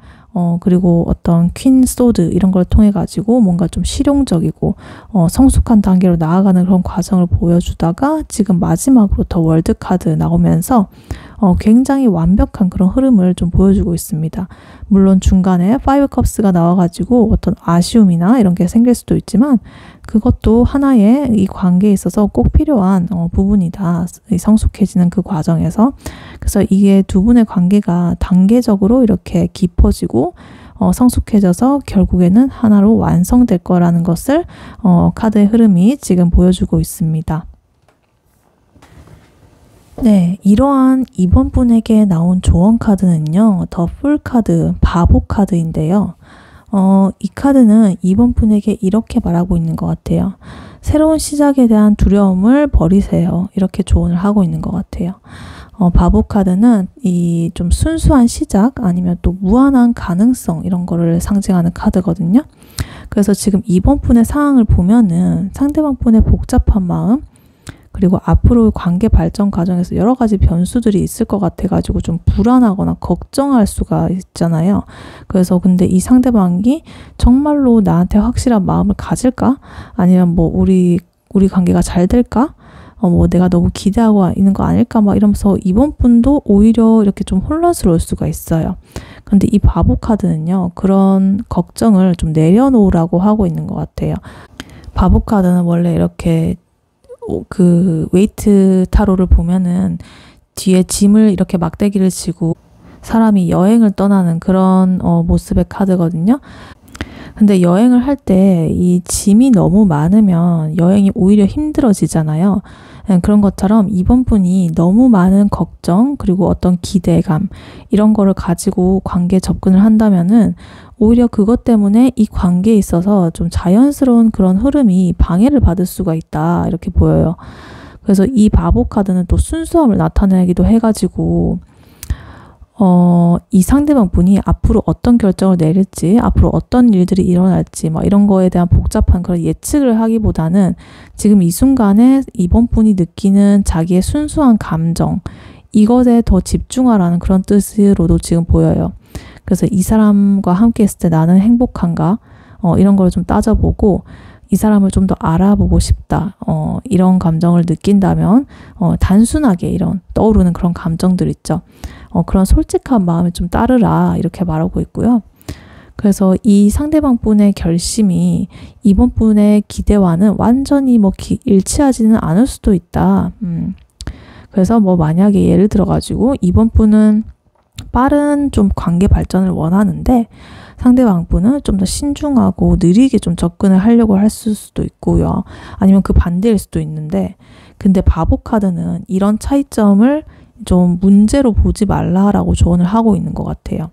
그리고 어떤 퀸 소드 이런 걸 통해 가지고 뭔가 좀 실용적이고 성숙한 단계로 나아가는 그런 과정을 보여주다가 지금 마지막으로 더 월드 카드 나오면서 굉장히 완벽한 그런 흐름을 좀 보여주고 있습니다. 물론 중간에 5컵스가 나와가지고 어떤 아쉬움이나 이런 게 생길 수도 있지만 그것도 하나의 이 관계에 있어서 꼭 필요한 부분이다. 성숙해지는 그 과정에서. 그래서 이게 두 분의 관계가 단계적으로 이렇게 깊어지고 성숙해져서 결국에는 하나로 완성될 거라는 것을 카드의 흐름이 지금 보여주고 있습니다. 네, 이러한 이번 분에게 나온 조언 카드는요, 더 풀 카드, 바보 카드인데요. 이 카드는 이번 분에게 이렇게 말하고 있는 것 같아요. 새로운 시작에 대한 두려움을 버리세요. 이렇게 조언을 하고 있는 것 같아요. 바보 카드는 이 좀 순수한 시작 아니면 또 무한한 가능성 이런 거를 상징하는 카드거든요. 그래서 지금 이번 분의 상황을 보면은 상대방 분의 복잡한 마음, 그리고 앞으로 관계 발전 과정에서 여러 가지 변수들이 있을 것 같아가지고 좀 불안하거나 걱정할 수가 있잖아요. 그래서 근데 이 상대방이 정말로 나한테 확실한 마음을 가질까? 아니면 뭐 우리 관계가 잘 될까? 뭐 내가 너무 기대하고 있는 거 아닐까? 막 이러면서 이번 분도 오히려 이렇게 좀 혼란스러울 수가 있어요. 근데 이 바보 카드는요, 그런 걱정을 좀 내려놓으라고 하고 있는 것 같아요. 바보 카드는 원래 이렇게 그 웨이트 타로를 보면은 뒤에 짐을 이렇게 막대기를 지고 사람이 여행을 떠나는 그런 모습의 카드거든요. 근데 여행을 할 때 이 짐이 너무 많으면 여행이 오히려 힘들어지잖아요. 그런 것처럼 이번 분이 너무 많은 걱정 그리고 어떤 기대감 이런 거를 가지고 관계에 접근을 한다면은 오히려 그것 때문에 이 관계에 있어서 좀 자연스러운 그런 흐름이 방해를 받을 수가 있다 이렇게 보여요. 그래서 이 바보 카드는 또 순수함을 나타내기도 해가지고 이 상대방 분이 앞으로 어떤 결정을 내릴지, 앞으로 어떤 일들이 일어날지, 뭐 이런 거에 대한 복잡한 그런 예측을 하기보다는 지금 이 순간에 이번 분이 느끼는 자기의 순수한 감정, 이것에 더 집중하라는 그런 뜻으로도 지금 보여요. 그래서 이 사람과 함께 있을 때 나는 행복한가? 이런 걸 좀 따져보고, 이 사람을 좀 더 알아보고 싶다. 이런 감정을 느낀다면, 단순하게 이런 떠오르는 그런 감정들 있죠. 그런 솔직한 마음을 좀 따르라. 이렇게 말하고 있고요. 그래서 이 상대방 분의 결심이 이번 분의 기대와는 완전히 뭐 일치하지는 않을 수도 있다. 그래서 뭐 만약에 예를 들어가지고 이번 분은 빠른 좀 관계 발전을 원하는데 상대방 분은 좀 더 신중하고 느리게 좀 접근을 하려고 할 수도 있고요. 아니면 그 반대일 수도 있는데 근데 바보 카드는 이런 차이점을 좀 문제로 보지 말라라고 조언을 하고 있는 것 같아요.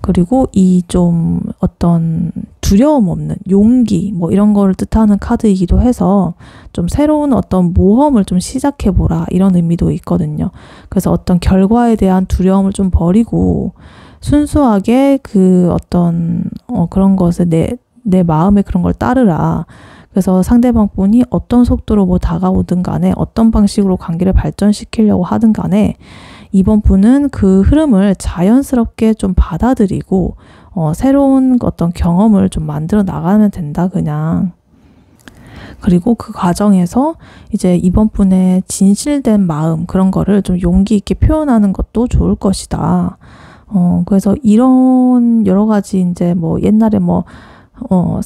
그리고 이 좀 어떤 두려움 없는 용기 뭐 이런 거를 뜻하는 카드이기도 해서 좀 새로운 어떤 모험을 좀 시작해보라 이런 의미도 있거든요. 그래서 어떤 결과에 대한 두려움을 좀 버리고 순수하게 그 어떤 그런 것에 내 마음의 그런 걸 따르라. 그래서 상대방 분이 어떤 속도로 뭐 다가오든 간에 어떤 방식으로 관계를 발전시키려고 하든 간에 이번 분은 그 흐름을 자연스럽게 좀 받아들이고 새로운 어떤 경험을 좀 만들어 나가면 된다 그냥. 그리고 그 과정에서 이제 이번 분의 진실된 마음 그런 거를 좀 용기 있게 표현하는 것도 좋을 것이다. 그래서 이런 여러 가지 이제 뭐 옛날에 뭐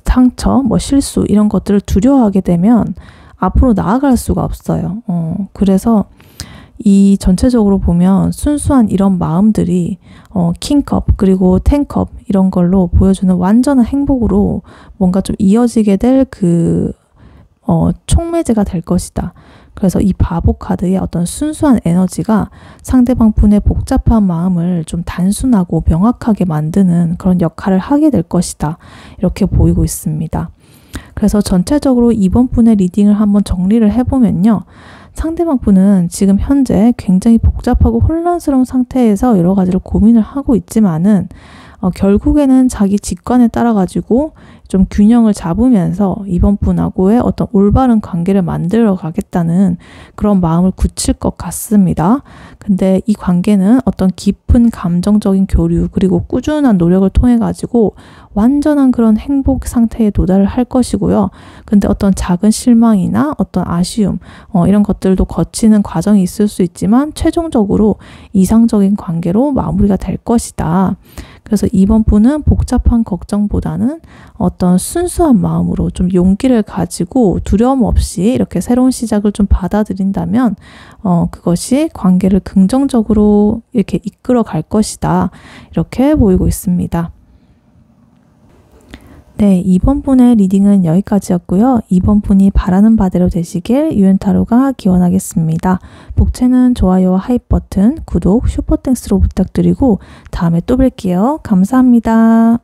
상처, 뭐 실수 이런 것들을 두려워하게 되면 앞으로 나아갈 수가 없어요. 그래서 이 전체적으로 보면 순수한 이런 마음들이 킹컵 그리고 텐컵 이런 걸로 보여주는 완전한 행복으로 뭔가 좀 이어지게 될 그 촉매제가 될 것이다. 그래서 이 바보 카드의 어떤 순수한 에너지가 상대방 분의 복잡한 마음을 좀 단순하고 명확하게 만드는 그런 역할을 하게 될 것이다. 이렇게 보이고 있습니다. 그래서 전체적으로 이번 분의 리딩을 한번 정리를 해보면요. 상대방 분은 지금 현재 굉장히 복잡하고 혼란스러운 상태에서 여러 가지를 고민을 하고 있지만은 결국에는 자기 직관에 따라 가지고 좀 균형을 잡으면서 이번 분하고의 어떤 올바른 관계를 만들어 가겠다는 그런 마음을 굳힐 것 같습니다. 근데 이 관계는 어떤 깊은 감정적인 교류 그리고 꾸준한 노력을 통해 가지고 완전한 그런 행복 상태에 도달을 할 것이고요. 근데 어떤 작은 실망이나 어떤 아쉬움 이런 것들도 거치는 과정이 있을 수 있지만 최종적으로 이상적인 관계로 마무리가 될 것이다. 그래서 이번 분은 복잡한 걱정보다는 어떤 순수한 마음으로 좀 용기를 가지고 두려움 없이 이렇게 새로운 시작을 좀 받아들인다면 그것이 관계를 긍정적으로 이렇게 이끌어 갈 것이다. 이렇게 보이고 있습니다. 네, 이번 분의 리딩은 여기까지였고요. 이번 분이 바라는 바대로 되시길 유엔타로가 기원하겠습니다. 복채는 좋아요와 하이 버튼, 구독, 슈퍼땡스로 부탁드리고 다음에 또 뵐게요. 감사합니다.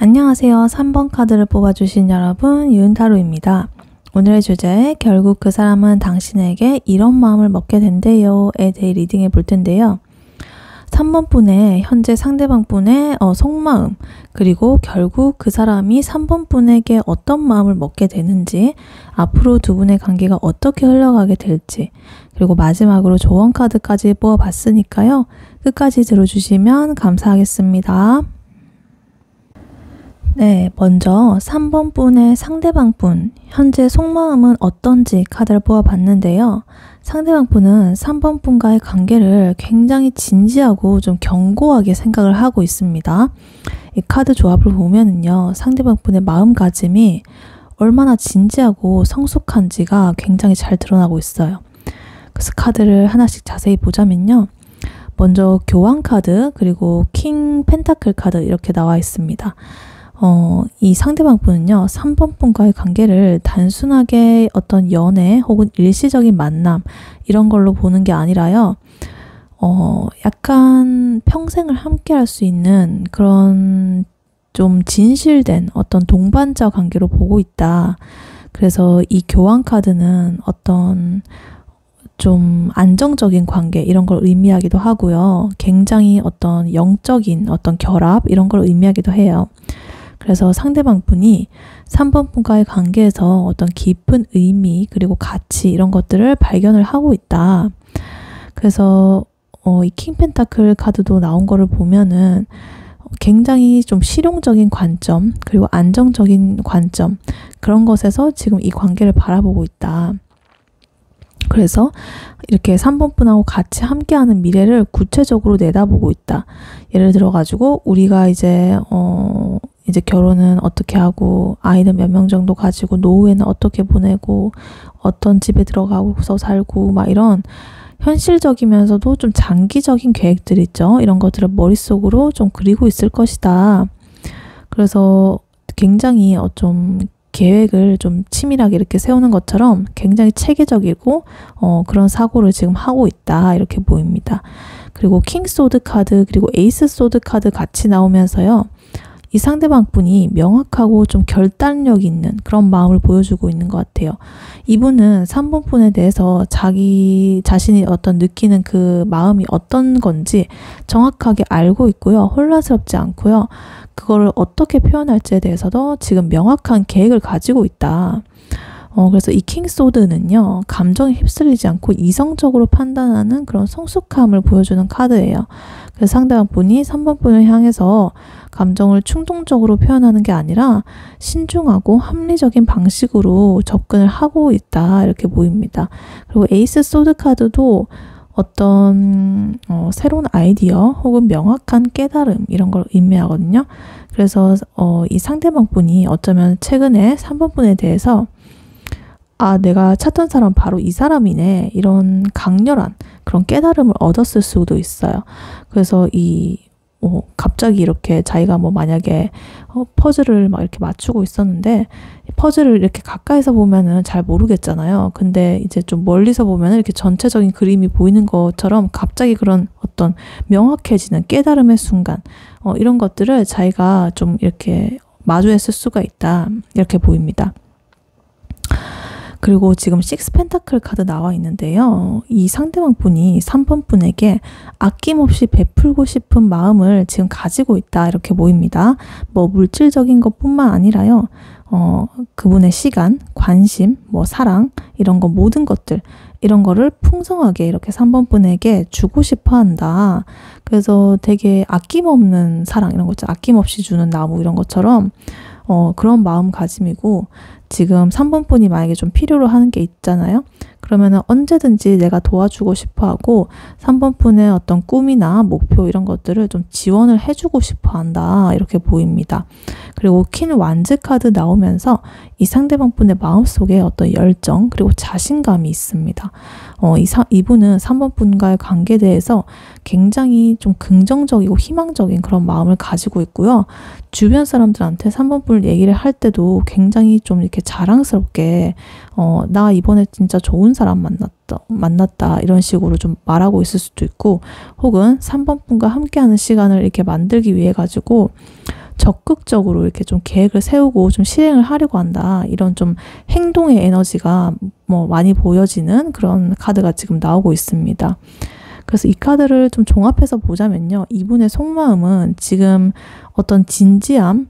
안녕하세요. 3번 카드를 뽑아주신 여러분, 유은타로입니다. 오늘의 주제, 결국 그 사람은 당신에게 이런 마음을 먹게 된대요에 대해 리딩해 볼 텐데요. 3번 분의 현재 상대방 분의 속마음, 그리고 결국 그 사람이 3번 분에게 어떤 마음을 먹게 되는지, 앞으로 두 분의 관계가 어떻게 흘러가게 될지, 그리고 마지막으로 조언 카드까지 뽑아봤으니까요. 끝까지 들어주시면 감사하겠습니다. 네, 먼저 3번 분의 상대방 분, 현재 속마음은 어떤지 카드를 뽑아봤는데요. 상대방 분은 3번 분과의 관계를 굉장히 진지하고 좀 견고하게 생각을 하고 있습니다. 이 카드 조합을 보면은요, 상대방 분의 마음가짐이 얼마나 진지하고 성숙한지가 굉장히 잘 드러나고 있어요. 그래서 카드를 하나씩 자세히 보자면요. 먼저 교황 카드, 그리고 킹 펜타클 카드 이렇게 나와 있습니다. 이 상대방 분은요, 3번 분과의 관계를 단순하게 어떤 연애 혹은 일시적인 만남 이런 걸로 보는 게 아니라요, 약간 평생을 함께 할 수 있는 그런 좀 진실된 어떤 동반자 관계로 보고 있다. 그래서 이 교황 카드는 어떤 좀 안정적인 관계 이런 걸 의미하기도 하고요. 굉장히 어떤 영적인 어떤 결합 이런 걸 의미하기도 해요. 그래서 상대방 분이 3번 분과의 관계에서 어떤 깊은 의미 그리고 가치 이런 것들을 발견을 하고 있다. 그래서 이 킹 펜타클 카드도 나온 거를 보면은 굉장히 좀 실용적인 관점 그리고 안정적인 관점 그런 것에서 지금 이 관계를 바라보고 있다. 그래서 이렇게 3번 분하고 같이 함께하는 미래를 구체적으로 내다보고 있다. 예를 들어 가지고 우리가 이제 결혼은 어떻게 하고 아이는 몇 명 정도 가지고 노후에는 어떻게 보내고 어떤 집에 들어가고서 살고 막 이런 현실적이면서도 좀 장기적인 계획들 있죠. 이런 것들을 머릿속으로 좀 그리고 있을 것이다. 그래서 굉장히 좀 계획을 좀 치밀하게 이렇게 세우는 것처럼 굉장히 체계적이고 그런 사고를 지금 하고 있다. 이렇게 보입니다. 그리고 킹 소드 카드 그리고 에이스 소드 카드 같이 나오면서요. 이 상대방 분이 명확하고 좀 결단력 있는 그런 마음을 보여주고 있는 것 같아요. 이분은 3번 분에 대해서 자기 자신이 어떤 느끼는 그 마음이 어떤 건지 정확하게 알고 있고요. 혼란스럽지 않고요. 그거를 어떻게 표현할지에 대해서도 지금 명확한 계획을 가지고 있다. 그래서 이 킹소드는요, 감정에 휩쓸리지 않고 이성적으로 판단하는 그런 성숙함을 보여주는 카드예요. 그래서 상대방 분이 3번 분을 향해서 감정을 충동적으로 표현하는 게 아니라 신중하고 합리적인 방식으로 접근을 하고 있다. 이렇게 보입니다. 그리고 에이스 소드 카드도 어떤 새로운 아이디어 혹은 명확한 깨달음 이런 걸 의미하거든요. 그래서 이 상대방 분이 어쩌면 최근에 3번 분에 대해서 내가 찾던 사람 바로 이 사람이네. 이런 강렬한 그런 깨달음을 얻었을 수도 있어요. 그래서 이 갑자기 이렇게 자기가 뭐 만약에 퍼즐을 막 이렇게 맞추고 있었는데 퍼즐을 이렇게 가까이서 보면은 잘 모르겠잖아요. 근데 이제 좀 멀리서 보면은 이렇게 전체적인 그림이 보이는 것처럼 갑자기 그런 어떤 명확해지는 깨달음의 순간 이런 것들을 자기가 좀 이렇게 마주했을 수가 있다. 이렇게 보입니다. 그리고 지금 6 펜타클 카드 나와 있는데요. 이 상대방 분이 3번 분에게 아낌없이 베풀고 싶은 마음을 지금 가지고 있다. 이렇게 보입니다. 뭐 물질적인 것뿐만 아니라요. 그분의 시간, 관심, 뭐 사랑 이런 거 모든 것들 이런 거를 풍성하게 이렇게 3번 분에게 주고 싶어 한다. 그래서 되게 아낌없는 사랑 이런 거 있죠. 아낌없이 주는 나무 이런 것처럼 그런 마음가짐이고 지금 3번 분이 만약에 좀 필요로 하는 게 있잖아요. 그러면은 언제든지 내가 도와주고 싶어 하고 3번 분의 어떤 꿈이나 목표 이런 것들을 좀 지원을 해주고 싶어 한다. 이렇게 보입니다. 그리고 퀸 완즈 카드 나오면서 이 상대방 분의 마음속에 어떤 열정 그리고 자신감이 있습니다. 이분은 3번 분과의 관계에 대해서 굉장히 좀 긍정적이고 희망적인 그런 마음을 가지고 있고요. 주변 사람들한테 3번 분을 얘기를 할 때도 굉장히 좀 이렇게 자랑스럽게 나 이번에 진짜 좋은 사람 만났다 이런 식으로 좀 말하고 있을 수도 있고 혹은 3번 분과 함께하는 시간을 이렇게 만들기 위해 가지고 적극적으로 이렇게 좀 계획을 세우고 좀 실행을 하려고 한다. 이런 좀 행동의 에너지가 뭐 많이 보여지는 그런 카드가 지금 나오고 있습니다. 그래서 이 카드를 좀 종합해서 보자면요. 이분의 속마음은 지금 어떤 진지함,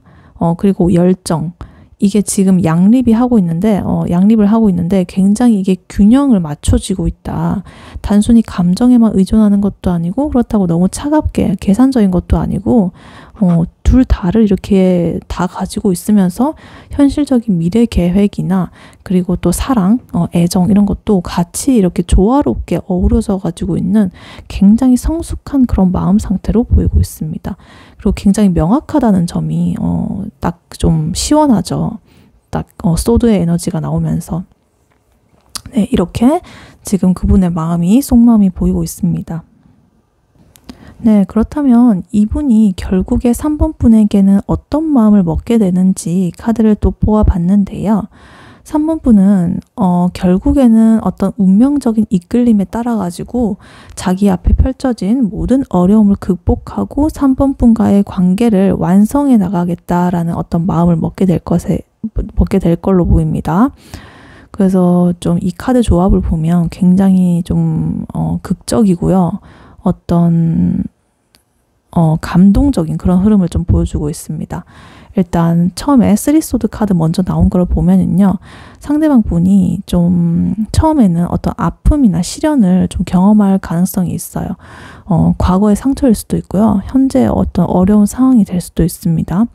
그리고 열정, 이게 지금 양립을 하고 있는데 굉장히 이게 균형을 맞춰지고 있다. 단순히 감정에만 의존하는 것도 아니고 그렇다고 너무 차갑게 계산적인 것도 아니고 둘 다를 이렇게 다 가지고 있으면서 현실적인 미래 계획이나 그리고 또 사랑, 애정 이런 것도 같이 이렇게 조화롭게 어우러져 가지고 있는 굉장히 성숙한 그런 마음 상태로 보이고 있습니다. 그리고 굉장히 명확하다는 점이 딱 좀 시원하죠. 딱 소드의 에너지가 나오면서 네, 이렇게 지금 그분의 속마음이 보이고 있습니다. 네, 그렇다면 이분이 결국에 3번 분에게는 어떤 마음을 먹게 되는지 카드를 또 뽑아봤는데요. 3번 분은 결국에는 어떤 운명적인 이끌림에 따라 가지고 자기 앞에 펼쳐진 모든 어려움을 극복하고 3번 분과의 관계를 완성해 나가겠다라는 어떤 마음을 먹게 될 걸로 보입니다. 그래서 좀 이 카드 조합을 보면 굉장히 좀 극적이고요. 어떤 감동적인 그런 흐름을 좀 보여주고 있습니다. 일단 처음에 3소드 카드 먼저 나온 걸 보면은요. 상대방 분이 좀 처음에는 어떤 아픔이나 시련을 좀 경험할 가능성이 있어요. 과거의 상처일 수도 있고요. 현재 어떤 어려운 상황이 될 수도 있습니다.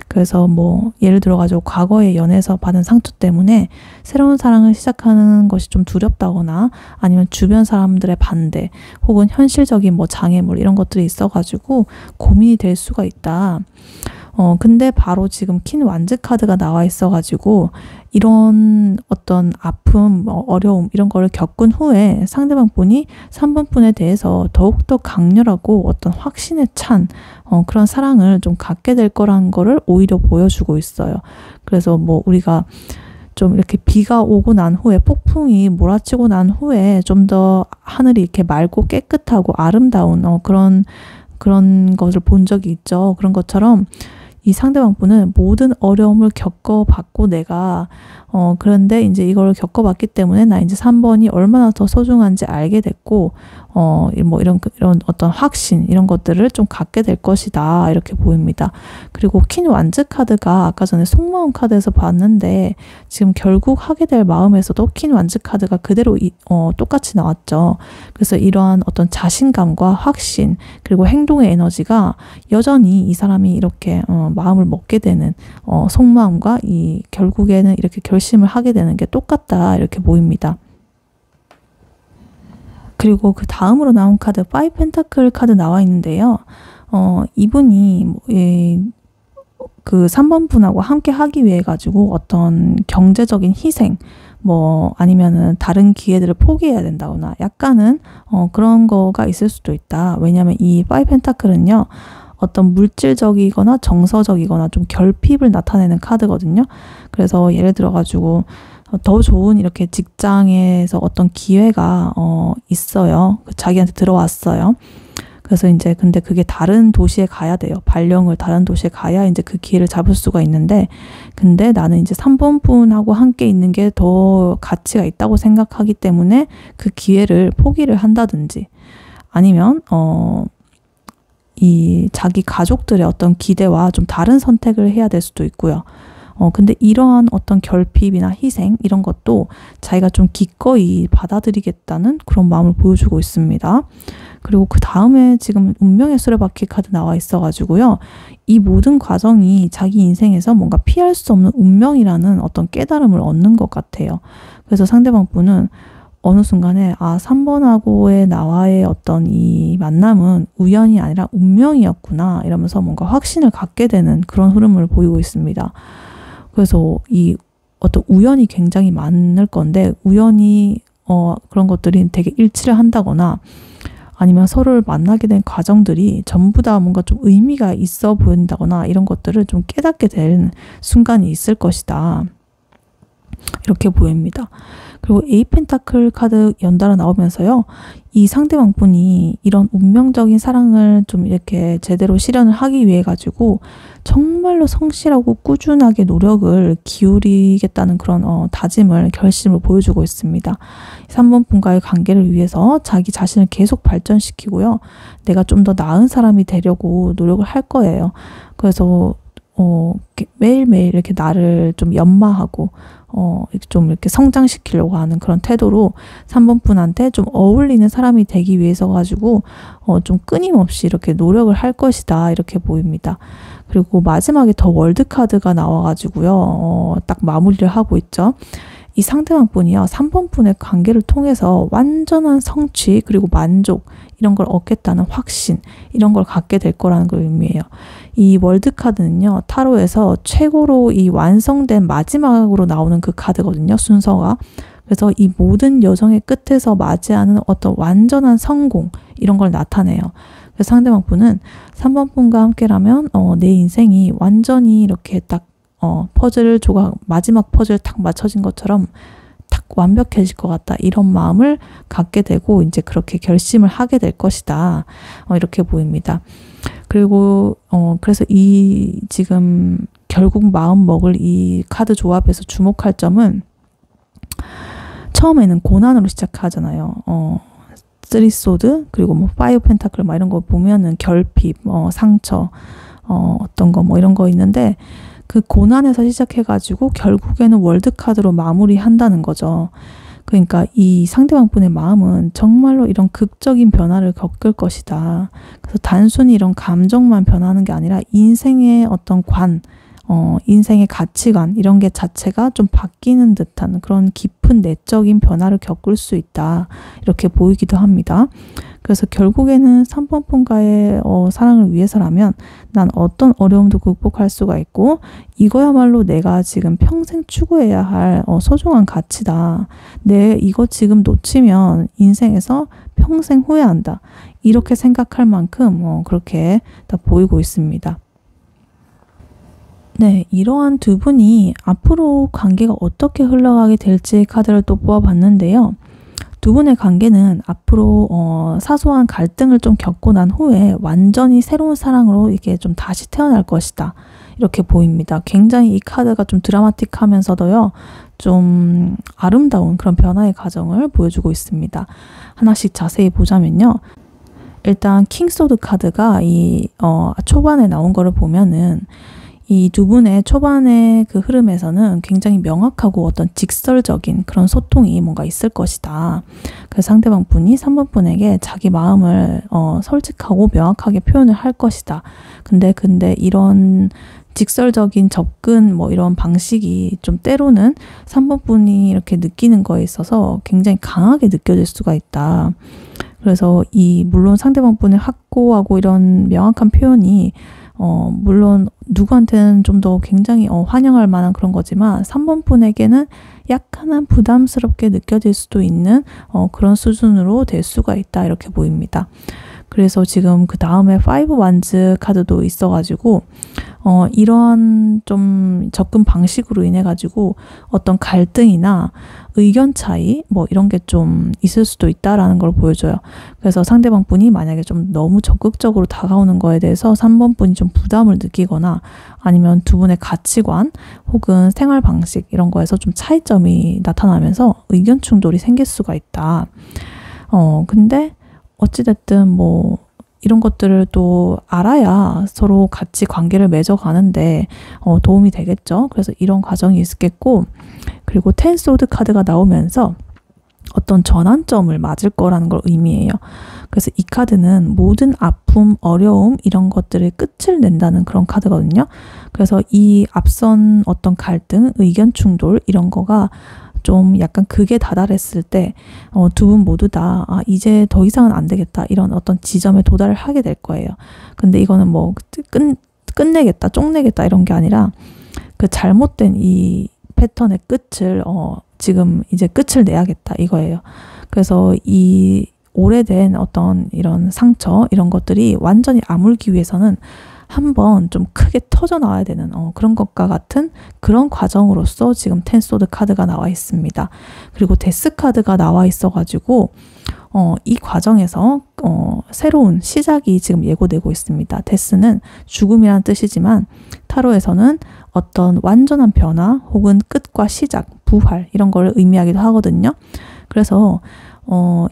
그래서 뭐 예를 들어 가지고 과거의 연애에서 받은 상처 때문에 새로운 사랑을 시작하는 것이 좀 두렵다거나 아니면 주변 사람들의 반대 혹은 현실적인 뭐 장애물 이런 것들이 있어 가지고 고민이 될 수가 있다. 근데 바로 지금 퀸 완즈 카드가 나와 있어 가지고 이런 어떤 아픔, 어려움 이런 거를 겪은 후에 상대방 분이 3번 분에 대해서 더욱더 강렬하고 어떤 확신에 찬 그런 사랑을 좀 갖게 될 거라는 거를 오히려 보여주고 있어요. 그래서 뭐 우리가 좀 이렇게 비가 오고 난 후에 폭풍이 몰아치고 난 후에 좀 더 하늘이 이렇게 맑고 깨끗하고 아름다운 그런 것을 본 적이 있죠. 그런 것처럼 이 상대방 분은 모든 어려움을 겪어봤고 내가 그런데 이제 이걸 겪어봤기 때문에 나 이제 3번이 얼마나 더 소중한지 알게 됐고 뭐 이런 어떤 확신 이런 것들을 좀 갖게 될 것이다 이렇게 보입니다. 그리고 퀸 완즈 카드가 아까 전에 속마음 카드에서 봤는데 지금 결국 하게 될 마음에서도 퀸 완즈 카드가 그대로 똑같이 나왔죠. 그래서 이러한 어떤 자신감과 확신 그리고 행동의 에너지가 여전히 이 사람이 이렇게 마음을 먹게 되는 속마음과 이 결국에는 이렇게 결심을 하게 되는 게 똑같다 이렇게 보입니다. 그리고 그 다음으로 나온 카드 5 펜타클 카드 나와 있는데요. 이분이 그 3번 분하고 함께 하기 위해 가지고 어떤 경제적인 희생 뭐 아니면은 다른 기회들을 포기해야 된다거나 약간은 그런 거가 있을 수도 있다. 왜냐하면 이 5 펜타클은요. 어떤 물질적이거나 정서적이거나 좀 결핍을 나타내는 카드거든요. 그래서 예를 들어가지고 더 좋은 이렇게 직장에서 어떤 기회가 있어요. 자기한테 들어왔어요. 그래서 이제 근데 그게 다른 도시에 가야 돼요. 발령을 다른 도시에 가야 이제 그 기회를 잡을 수가 있는데, 근데 나는 이제 3번 분하고 함께 있는 게 더 가치가 있다고 생각하기 때문에 그 기회를 포기를 한다든지, 아니면 이 자기 가족들의 어떤 기대와 좀 다른 선택을 해야 될 수도 있고요. 근데 이러한 어떤 결핍이나 희생 이런 것도 자기가 좀 기꺼이 받아들이겠다는 그런 마음을 보여주고 있습니다. 그리고 그 다음에 지금 운명의 수레바퀴 카드 나와 있어가지고요. 이 모든 과정이 자기 인생에서 뭔가 피할 수 없는 운명이라는 어떤 깨달음을 얻는 것 같아요. 그래서 상대방 분은 어느 순간에 3번하고의 나와의 어떤 이 만남은 우연이 아니라 운명이었구나 이러면서 뭔가 확신을 갖게 되는 그런 흐름을 보이고 있습니다. 그래서 이 어떤 우연이 굉장히 많을 건데, 우연히 그런 것들이 되게 일치를 한다거나 아니면 서로를 만나게 된 과정들이 전부 다 뭔가 좀 의미가 있어 보인다거나 이런 것들을 좀 깨닫게 되는 순간이 있을 것이다. 이렇게 보입니다. 그리고 에이펜타클 카드 연달아 나오면서요. 이 상대방 분이 이런 운명적인 사랑을 좀 이렇게 제대로 실현을 하기 위해 가지고 정말로 성실하고 꾸준하게 노력을 기울이겠다는 그런 다짐을, 결심을 보여주고 있습니다. 3번 분과의 관계를 위해서 자기 자신을 계속 발전시키고요. 내가 좀 더 나은 사람이 되려고 노력을 할 거예요. 그래서 매일매일 이렇게 나를 좀 연마하고 좀 이렇게 성장시키려고 하는 그런 태도로 3번 분한테 좀 어울리는 사람이 되기 위해서 가지고 좀 끊임없이 이렇게 노력을 할 것이다 이렇게 보입니다. 그리고 마지막에 더 월드 카드가 나와가지고요. 딱 마무리를 하고 있죠. 이 상대방 분이요. 3번 분의 관계를 통해서 완전한 성취 그리고 만족 이런 걸 얻겠다는 확신 이런 걸 갖게 될 거라는 걸 의미해요. 이 월드 카드는요. 타로에서 최고로 이 완성된 마지막으로 나오는 그 카드거든요. 순서가. 그래서 이 모든 여정의 끝에서 맞이하는 어떤 완전한 성공 이런 걸 나타내요. 그래서 상대방 분은 3번 분과 함께라면 내 인생이 완전히 이렇게 딱 퍼즐 조각 마지막 퍼즐 딱 맞춰진 것처럼 딱 완벽해질 것 같다 이런 마음을 갖게 되고 이제 그렇게 결심을 하게 될 것이다 이렇게 보입니다. 그리고 그래서 이 지금 결국 마음 먹을 이 카드 조합에서 주목할 점은 처음에는 고난으로 시작하잖아요. 3소드 그리고 뭐 5 펜타클 막 이런 거 보면은 결핍, 상처, 어떤 거 뭐 이런 거 있는데 그 고난에서 시작해가지고 결국에는 월드카드로 마무리한다는 거죠. 그러니까 이 상대방 분의 마음은 정말로 이런 극적인 변화를 겪을 것이다. 그래서 단순히 이런 감정만 변하는 게 아니라 인생의 어떤 인생의 가치관 이런 게 자체가 좀 바뀌는 듯한 그런 깊은 내적인 변화를 겪을 수 있다. 이렇게 보이기도 합니다. 그래서 결국에는 3번 분과의 사랑을 위해서라면 난 어떤 어려움도 극복할 수가 있고 이거야말로 내가 지금 평생 추구해야 할 소중한 가치다. 이거 지금 놓치면 인생에서 평생 후회한다. 이렇게 생각할 만큼 그렇게 다 보이고 있습니다. 네, 이러한 두 분이 앞으로 관계가 어떻게 흘러가게 될지 카드를 또 뽑아봤는데요. 두 분의 관계는 앞으로 사소한 갈등을 좀 겪고 난 후에 완전히 새로운 사랑으로 이렇게 좀 다시 태어날 것이다. 이렇게 보입니다. 굉장히 이 카드가 좀 드라마틱하면서도요. 좀 아름다운 그런 변화의 과정을 보여주고 있습니다. 하나씩 자세히 보자면요. 일단 킹소드 카드가 이 초반에 나온 거를 보면은 이 두 분의 초반의 그 흐름에서는 굉장히 명확하고 어떤 직설적인 그런 소통이 뭔가 있을 것이다. 그래서 상대방 분이 3번 분에게 자기 마음을 솔직하고 명확하게 표현을 할 것이다. 근데 이런 직설적인 접근 뭐 이런 방식이 좀 때로는 3번 분이 이렇게 느끼는 거에 있어서 굉장히 강하게 느껴질 수가 있다. 그래서 물론 상대방 분의 확고하고 이런 명확한 표현이 물론 누구한테는 좀 더 굉장히 환영할 만한 그런 거지만 3번 분에게는 약간은 부담스럽게 느껴질 수도 있는 그런 수준으로 될 수가 있다 이렇게 보입니다. 그래서 지금 그 다음에 5 wands 카드도 있어가지고 이러한 좀 접근 방식으로 인해 가지고 어떤 갈등이나 의견 차이 뭐 이런 게 좀 있을 수도 있다라는 걸 보여줘요. 그래서 상대방 분이 만약에 좀 너무 적극적으로 다가오는 거에 대해서 3번 분이 좀 부담을 느끼거나 아니면 두 분의 가치관 혹은 생활 방식 이런 거에서 좀 차이점이 나타나면서 의견 충돌이 생길 수가 있다. 근데 어찌됐든 뭐 이런 것들을 또 알아야 서로 같이 관계를 맺어가는데 도움이 되겠죠. 그래서 이런 과정이 있겠고, 그리고 10 소드 카드가 나오면서 어떤 전환점을 맞을 거라는 걸 의미해요. 그래서 이 카드는 모든 아픔, 어려움 이런 것들의 끝을 낸다는 그런 카드거든요. 그래서 이 앞선 어떤 갈등, 의견 충돌 이런 거가 좀 약간 극에 다다랐을 때 두 분 모두 다 이제 더 이상은 안 되겠다 이런 어떤 지점에 도달을 하게 될 거예요. 근데 이거는 뭐 끝내겠다, 쪽내겠다 이런 게 아니라 그 잘못된 이 패턴의 끝을 지금 이제 끝을 내야겠다 이거예요. 그래서 이 오래된 어떤 이런 상처 이런 것들이 완전히 아물기 위해서는 한번 좀 크게 터져 나와야 되는 그런 것과 같은 그런 과정으로서 지금 10 소드 카드가 나와 있습니다. 그리고 데스 카드가 나와 있어가지고 이 과정에서 새로운 시작이 지금 예고되고 있습니다. 데스는 죽음이라는 뜻이지만 타로에서는 어떤 완전한 변화 혹은 끝과 시작, 부활 이런 걸 의미하기도 하거든요. 그래서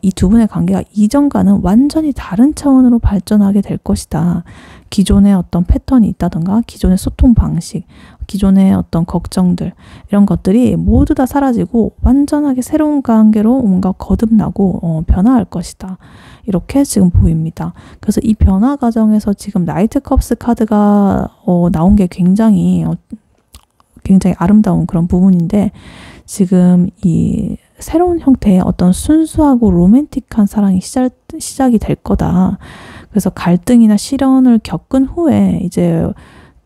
이 두 분의 관계가 이전과는 완전히 다른 차원으로 발전하게 될 것이다. 기존의 어떤 패턴이 있다던가 기존의 소통 방식, 기존의 어떤 걱정들 이런 것들이 모두 다 사라지고 완전하게 새로운 관계로 뭔가 거듭나고 변화할 것이다. 이렇게 지금 보입니다. 그래서 이 변화 과정에서 지금 나이트 컵스 카드가 나온 게 굉장히 아름다운 그런 부분인데, 지금 이 새로운 형태의 어떤 순수하고 로맨틱한 사랑이 시작이 될 거다. 그래서 갈등이나 시련을 겪은 후에 이제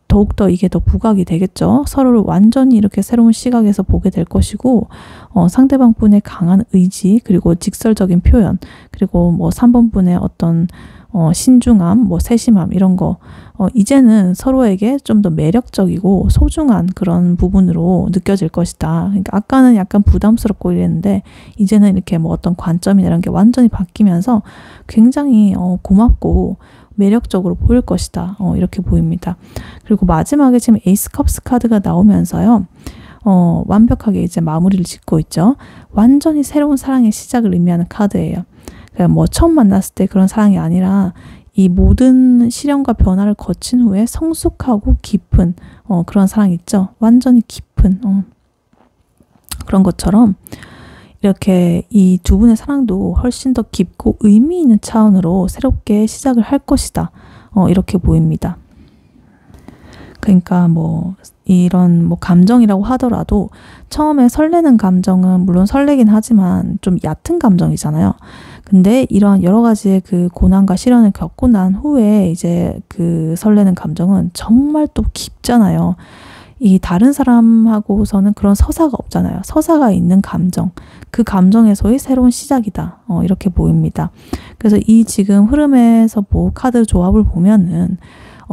더욱더 이게 더 부각이 되겠죠. 서로를 완전히 이렇게 새로운 시각에서 보게 될 것이고, 상대방 분의 강한 의지, 그리고 직설적인 표현, 그리고 뭐 3번 분의 어떤 신중함, 뭐 세심함 이런 거 이제는 서로에게 좀 더 매력적이고 소중한 그런 부분으로 느껴질 것이다. 그러니까 아까는 약간 부담스럽고 이랬는데 이제는 이렇게 뭐 어떤 관점이나 이런 게 완전히 바뀌면서 굉장히 고맙고 매력적으로 보일 것이다. 이렇게 보입니다. 그리고 마지막에 지금 에이스 컵스 카드가 나오면서요. 완벽하게 이제 마무리를 짓고 있죠. 완전히 새로운 사랑의 시작을 의미하는 카드예요. 그러니까 뭐 처음 만났을 때 그런 사랑이 아니라 이 모든 시련과 변화를 거친 후에 성숙하고 깊은 그런 사랑 있죠. 완전히 깊은 그런 것처럼 이렇게 이 두 분의 사랑도 훨씬 더 깊고 의미 있는 차원으로 새롭게 시작을 할 것이다. 이렇게 보입니다. 그러니까 뭐 이런 뭐 감정이라고 하더라도 처음에 설레는 감정은 물론 설레긴 하지만 좀 얕은 감정이잖아요. 근데 이런 여러 가지의 그 고난과 시련을 겪고 난 후에 이제 그 설레는 감정은 정말 또 깊잖아요. 이 다른 사람하고서는 그런 서사가 없잖아요. 서사가 있는 감정, 그 감정에서의 새로운 시작이다. 이렇게 보입니다. 그래서 이 지금 흐름에서 뭐 카드 조합을 보면은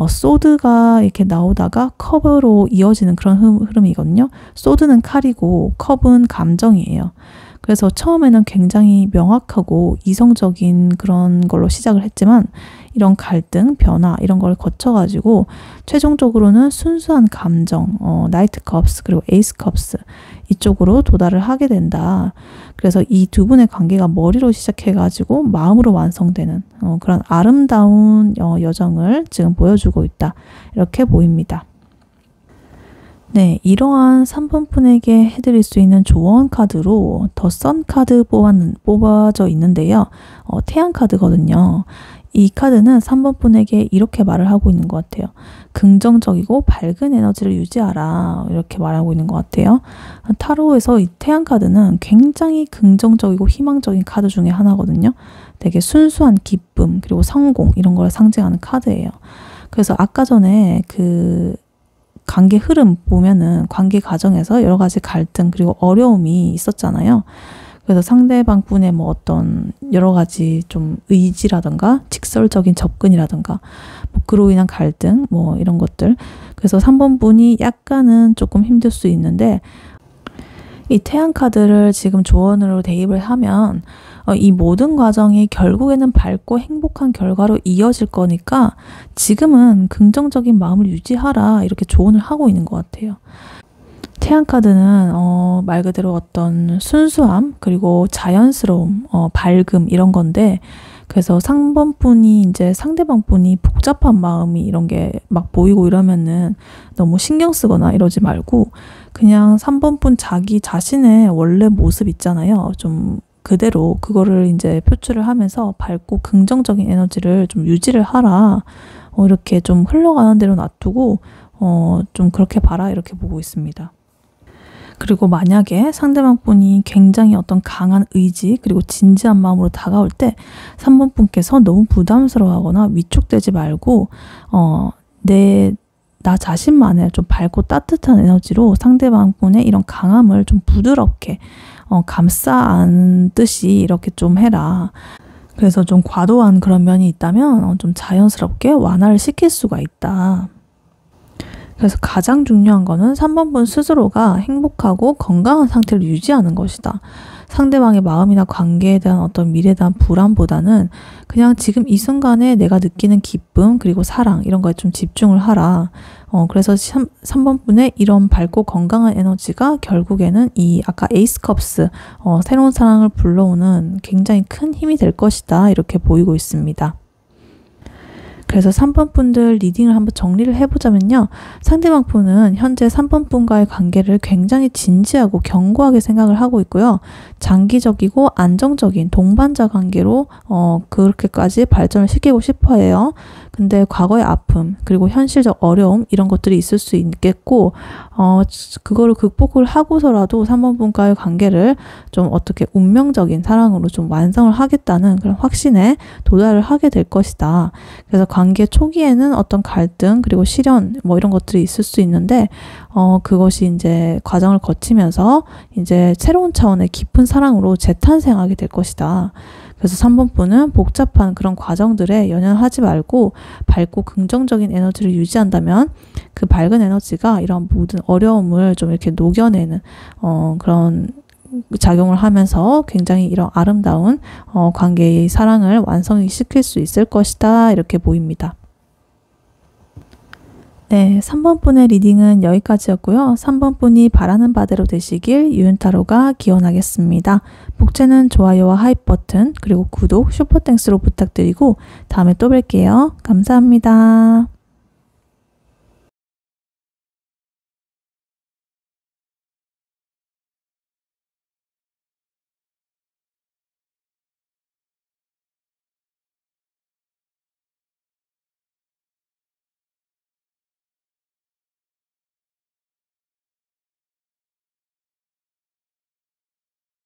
소드가 이렇게 나오다가 컵으로 이어지는 그런 흐름이거든요. 소드는 칼이고 컵은 감정이에요. 그래서 처음에는 굉장히 명확하고 이성적인 그런 걸로 시작을 했지만 이런 갈등, 변화 이런 걸 거쳐가지고 최종적으로는 순수한 감정, 나이트 컵스 그리고 에이스 컵스 이쪽으로 도달을 하게 된다. 그래서 이 두 분의 관계가 머리로 시작해가지고 마음으로 완성되는 그런 아름다운 여정을 지금 보여주고 있다. 이렇게 보입니다. 네, 이러한 3번 분에게 해드릴 수 있는 조언 카드로 더 선 카드 뽑아져 있는데요. 태양 카드거든요. 이 카드는 3번 분에게 이렇게 말을 하고 있는 것 같아요. 긍정적이고 밝은 에너지를 유지하라. 이렇게 말하고 있는 것 같아요. 타로에서 이 태양 카드는 굉장히 긍정적이고 희망적인 카드 중에 하나거든요. 되게 순수한 기쁨, 그리고 성공 이런 걸 상징하는 카드예요. 그래서 아까 전에 그 관계 흐름 보면은 관계 과정에서 여러 가지 갈등 그리고 어려움이 있었잖아요. 그래서 상대방 분의 뭐 어떤 여러 가지 좀 의지라든가 직설적인 접근이라든가 뭐 그로 인한 갈등 뭐 이런 것들. 그래서 3번 분이 약간은 조금 힘들 수 있는데 이 태양 카드를 지금 조언으로 대입을 하면 이 모든 과정이 결국에는 밝고 행복한 결과로 이어질 거니까 지금은 긍정적인 마음을 유지하라 이렇게 조언을 하고 있는 것 같아요. 태양 카드는 말 그대로 어떤 순수함 그리고 자연스러움, 밝음 이런 건데 그래서 3번 분이 이제 상대방 분이 복잡한 마음이 이런 게 막 보이고 이러면은 너무 신경 쓰거나 이러지 말고 그냥 3번 분 자기 자신의 원래 모습 있잖아요. 좀 그대로 그거를 이제 표출을 하면서 밝고 긍정적인 에너지를 좀 유지를 하라. 이렇게 좀 흘러가는 대로 놔두고 좀 그렇게 봐라 이렇게 보고 있습니다. 그리고 만약에 상대방 분이 굉장히 어떤 강한 의지 그리고 진지한 마음으로 다가올 때 3번 분께서 너무 부담스러워하거나 위축되지 말고 나 자신만의 좀 밝고 따뜻한 에너지로 상대방 분의 이런 강함을 좀 부드럽게 감싸 안듯이 이렇게 좀 해라. 그래서 좀 과도한 그런 면이 있다면 좀 자연스럽게 완화를 시킬 수가 있다. 그래서 가장 중요한 거는 3번 분 스스로가 행복하고 건강한 상태를 유지하는 것이다. 상대방의 마음이나 관계에 대한 어떤 미래에 대한 불안보다는 그냥 지금 이 순간에 내가 느끼는 기쁨 그리고 사랑 이런 거에 좀 집중을 하라. 그래서 3번 분의 이런 밝고 건강한 에너지가 결국에는 이 아까 에이스 컵스 새로운 사랑을 불러오는 굉장히 큰 힘이 될 것이다. 이렇게 보이고 있습니다. 그래서 3번 분들 리딩을 한번 정리를 해보자면요. 상대방 분은 현재 3번 분과의 관계를 굉장히 진지하고 견고하게 생각을 하고 있고요. 장기적이고 안정적인 동반자 관계로 그렇게까지 발전을 시키고 싶어 해요. 근데 과거의 아픔 그리고 현실적 어려움 이런 것들이 있을 수 있겠고 그거를 극복을 하고서라도 3번 분과의 관계를 좀 어떻게 운명적인 사랑으로 좀 완성을 하겠다는 그런 확신에 도달을 하게 될 것이다. 그래서 관계 초기에는 어떤 갈등 그리고 시련 뭐 이런 것들이 있을 수 있는데 그것이 이제 과정을 거치면서 이제 새로운 차원의 깊은 사랑으로 재탄생하게 될 것이다. 그래서 3번 분은 복잡한 그런 과정들에 연연하지 말고 밝고 긍정적인 에너지를 유지한다면 그 밝은 에너지가 이런 모든 어려움을 좀 이렇게 녹여내는 그런 작용을 하면서 굉장히 이런 아름다운 관계의 사랑을 완성시킬 수 있을 것이다. 이렇게 보입니다. 네, 3번 분의 리딩은 여기까지였고요. 3번 분이 바라는 바대로 되시길 유은타로가 기원하겠습니다. 복제는 좋아요와 하입 버튼 그리고 구독, 슈퍼땡스로 부탁드리고 다음에 또 뵐게요. 감사합니다.